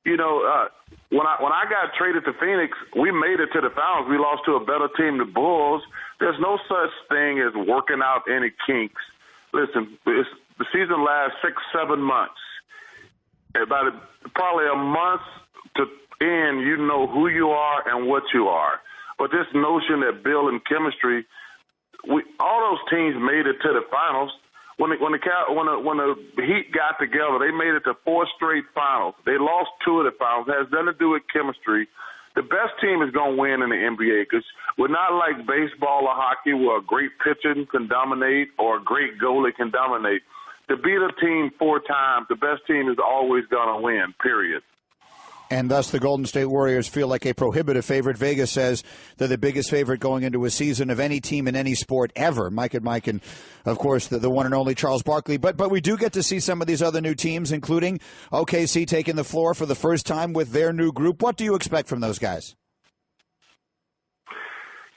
When I got traded to Phoenix, we made it to the finals. We lost to a better team, the Bulls. There's no such thing as working out any kinks. Listen, the season lasts 6-7 months. About probably a month to end, you know who you are and what you are. But this notion that building chemistry, all those teams made it to the finals. When the Heat got together, they made it to 4 straight finals. They lost 2 of the finals. It has nothing to do with chemistry. The best team is going to win in the NBA because we're not like baseball or hockey where a great pitcher can dominate or a great goalie can dominate. To beat a team 4 times, the best team is always going to win, period. And thus the Golden State Warriors feel like a prohibitive favorite. Vegas says they're the biggest favorite going into a season of any team in any sport ever. Mike, and of course, the one and only Charles Barkley. But we do get to see some of these other new teams, including OKC taking the floor for the first time with their new group. What do you expect from those guys?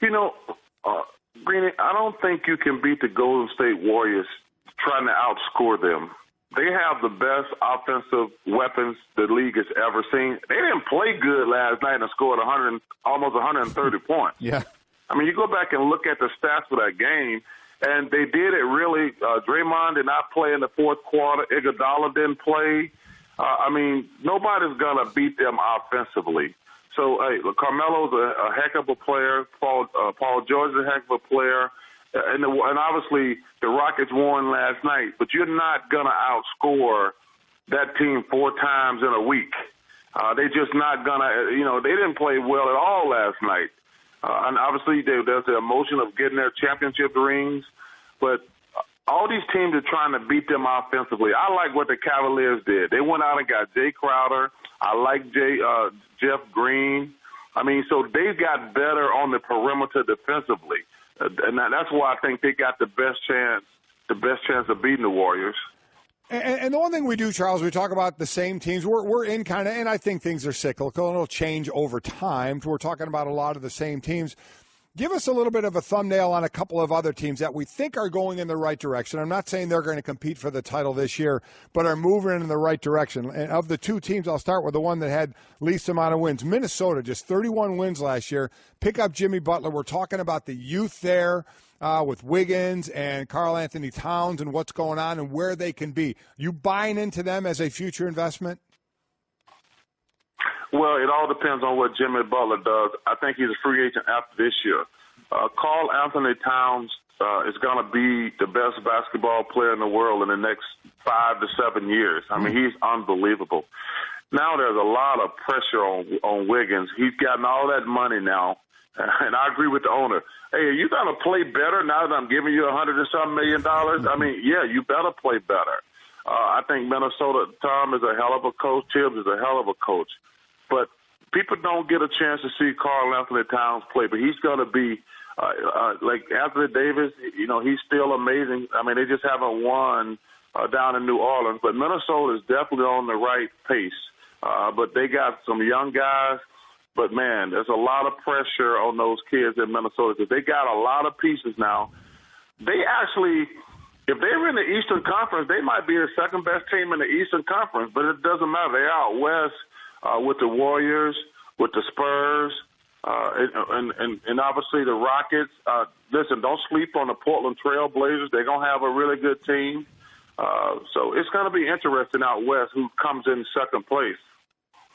Greeny, I don't think you can beat the Golden State Warriors trying to outscore them. they have the best offensive weapons the league has ever seen. They didn't play good last night and scored almost 130 points. Yeah. I mean, you go back and look at the stats for that game, and they did it really. Draymond did not play in the fourth quarter. Iguodala didn't play. I mean, nobody's going to beat them offensively. So, Carmelo's a heck of a player. Paul George is a heck of a player. And obviously the Rockets won last night, but you're not going to outscore that team 4 times in a week. They're just not going to, they didn't play well at all last night. And obviously there's the emotion of getting their championship rings, but all these teams are trying to beat them offensively. I like what the Cavaliers did. They went out and got Jay Crowder. I like Jeff Green. I mean, so they got better on the perimeter defensively. And that's why I think they got the best chance of beating the Warriors. And the one thing we do, Charles, we talk about the same teams. We're in kind of, and I think things are cyclical and it'll change over time. We're talking about a lot of the same teams. Give us a little bit of a thumbnail on a couple of other teams that we think are going in the right direction. I'm not saying they're going to compete for the title this year, but are moving in the right direction. And of the 2 teams, I'll start with the one that had least amount of wins. Minnesota, just 31 wins last year. Pick up Jimmy Butler. We're talking about the youth there with Wiggins and Karl Anthony Towns and what's going on and where they can be. You buying into them as a future investment? Well, it all depends on what Jimmy Butler does. I think he's a free agent after this year. Karl Anthony Towns is going to be the best basketball player in the world in the next 5 to 7 years. I mean, he's unbelievable. Now there's a lot of pressure on Wiggins. He's gotten all that money now, and I agree with the owner. Hey, are you going to play better now that I'm giving you $100 and some million? I mean, yeah, you better play better. I think Minnesota, Tom is a hell of a coach. Tibbs is a hell of a coach. But people don't get a chance to see Karl Anthony Towns play, but he's going to be like Anthony Davis. He's still amazing. I mean, they just haven't won down in New Orleans, but Minnesota is definitely on the right pace. But they got some young guys. But, man, there's a lot of pressure on those kids in Minnesota because they got a lot of pieces now. They actually, if they were in the Eastern Conference, they might be the second-best team in the Eastern Conference, but it doesn't matter. They're out west. With the Warriors, with the Spurs, and obviously the Rockets. Listen, don't sleep on the Portland Trail Blazers. They're going to have a really good team. So it's going to be interesting out west who comes in second place.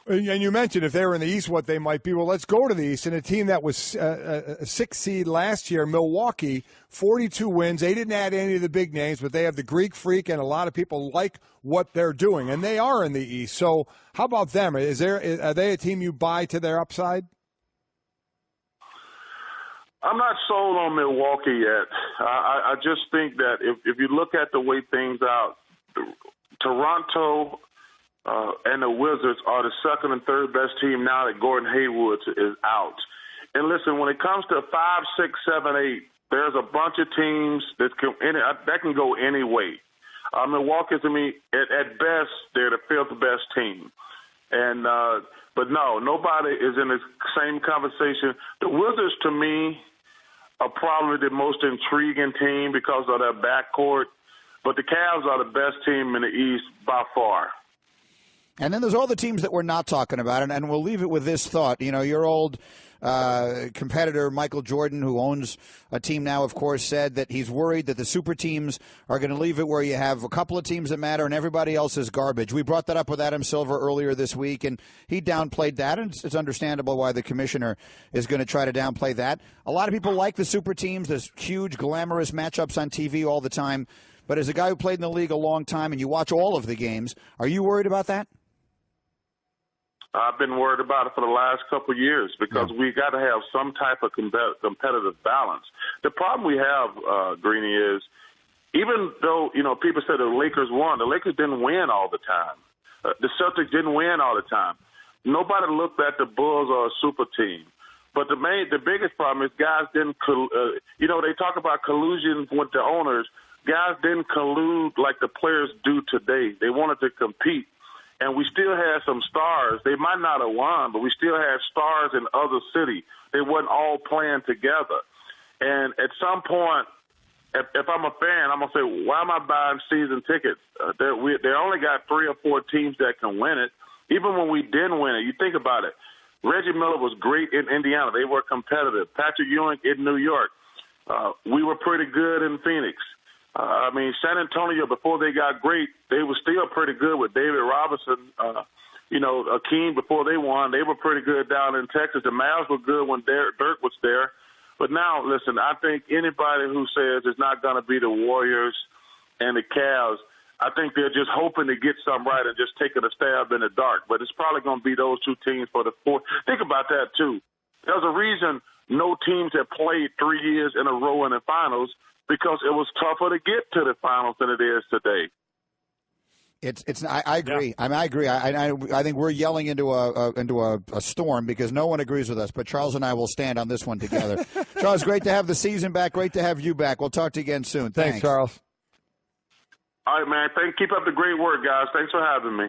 And you mentioned if they were in the East, what they might be. Well, let's go to the East. And a team that was a 6th seed last year, Milwaukee, 42 wins. They didn't add any of the big names, but they have the Greek Freak, and a lot of people like what they're doing. And they are in the East. So how about them? Are they a team you buy to their upside? I'm not sold on Milwaukee yet. I just think that if you look at the way things out, Toronto and the Wizards are the second and third best team now that Gordon Hayward is out. And listen, when it comes to 5, 6, 7, 8, there's a bunch of teams that can go any way. Milwaukee, to me, at best, they're the 5th best team. And but no, nobody is in the same conversation. The Wizards, to me, are probably the most intriguing team because of their backcourt. But the Cavs are the best team in the East by far. And then there's all the teams that we're not talking about, and we'll leave it with this thought. Your old competitor, Michael Jordan, who owns a team now, of course, said that he's worried that the super teams are going to leave it where you have a couple of teams that matter and everybody else is garbage. We brought that up with Adam Silver earlier this week, and he downplayed that, and it's understandable why the commissioner is going to try to downplay that. A lot of people like the super teams. There's huge, glamorous matchups on TV all the time. But as a guy who played in the league a long time and you watch all of the games, are you worried about that? I've been worried about it for the last couple of years because we got to have some type of competitive balance. The problem we have, Greeny, is even though, people say the Lakers won, the Lakers didn't win all the time. The Celtics didn't win all the time. Nobody looked at the Bulls or a super team. But the biggest problem is guys didn't, they talk about collusion with the owners. Guys didn't collude like the players do today. They wanted to compete. And we still had some stars. They might not have won, but we still had stars in other cities. They wasn't all playing together. And at some point, if I'm a fan, I'm going to say, why am I buying season tickets? They only got 3 or 4 teams that can win it. Even when we didn't win it, you think about it. Reggie Miller was great in Indiana. They were competitive. Patrick Ewing in New York. We were pretty good in Phoenix. San Antonio, before they got great, they were still pretty good with David Robinson, Akeem before they won. They were pretty good down in Texas. The Mavs were good when Dirk was there. But now, listen, I think anybody who says it's not going to be the Warriors and the Cavs, I think they're just hoping to get something right and just taking a stab in the dark. But it's probably going to be those 2 teams for the 4th. Think about that, too. There's a reason no teams have played 3 years in a row in the finals, because it was tougher to get to the finals than it is today. I agree. Yeah. I agree. I think we're yelling into a storm because no one agrees with us. But Charles and I will stand on this one together. Charles, great to have the season back. Great to have you back. We'll talk to you again soon. Thanks Charles. All right, man. Keep up the great work, guys. Thanks for having me.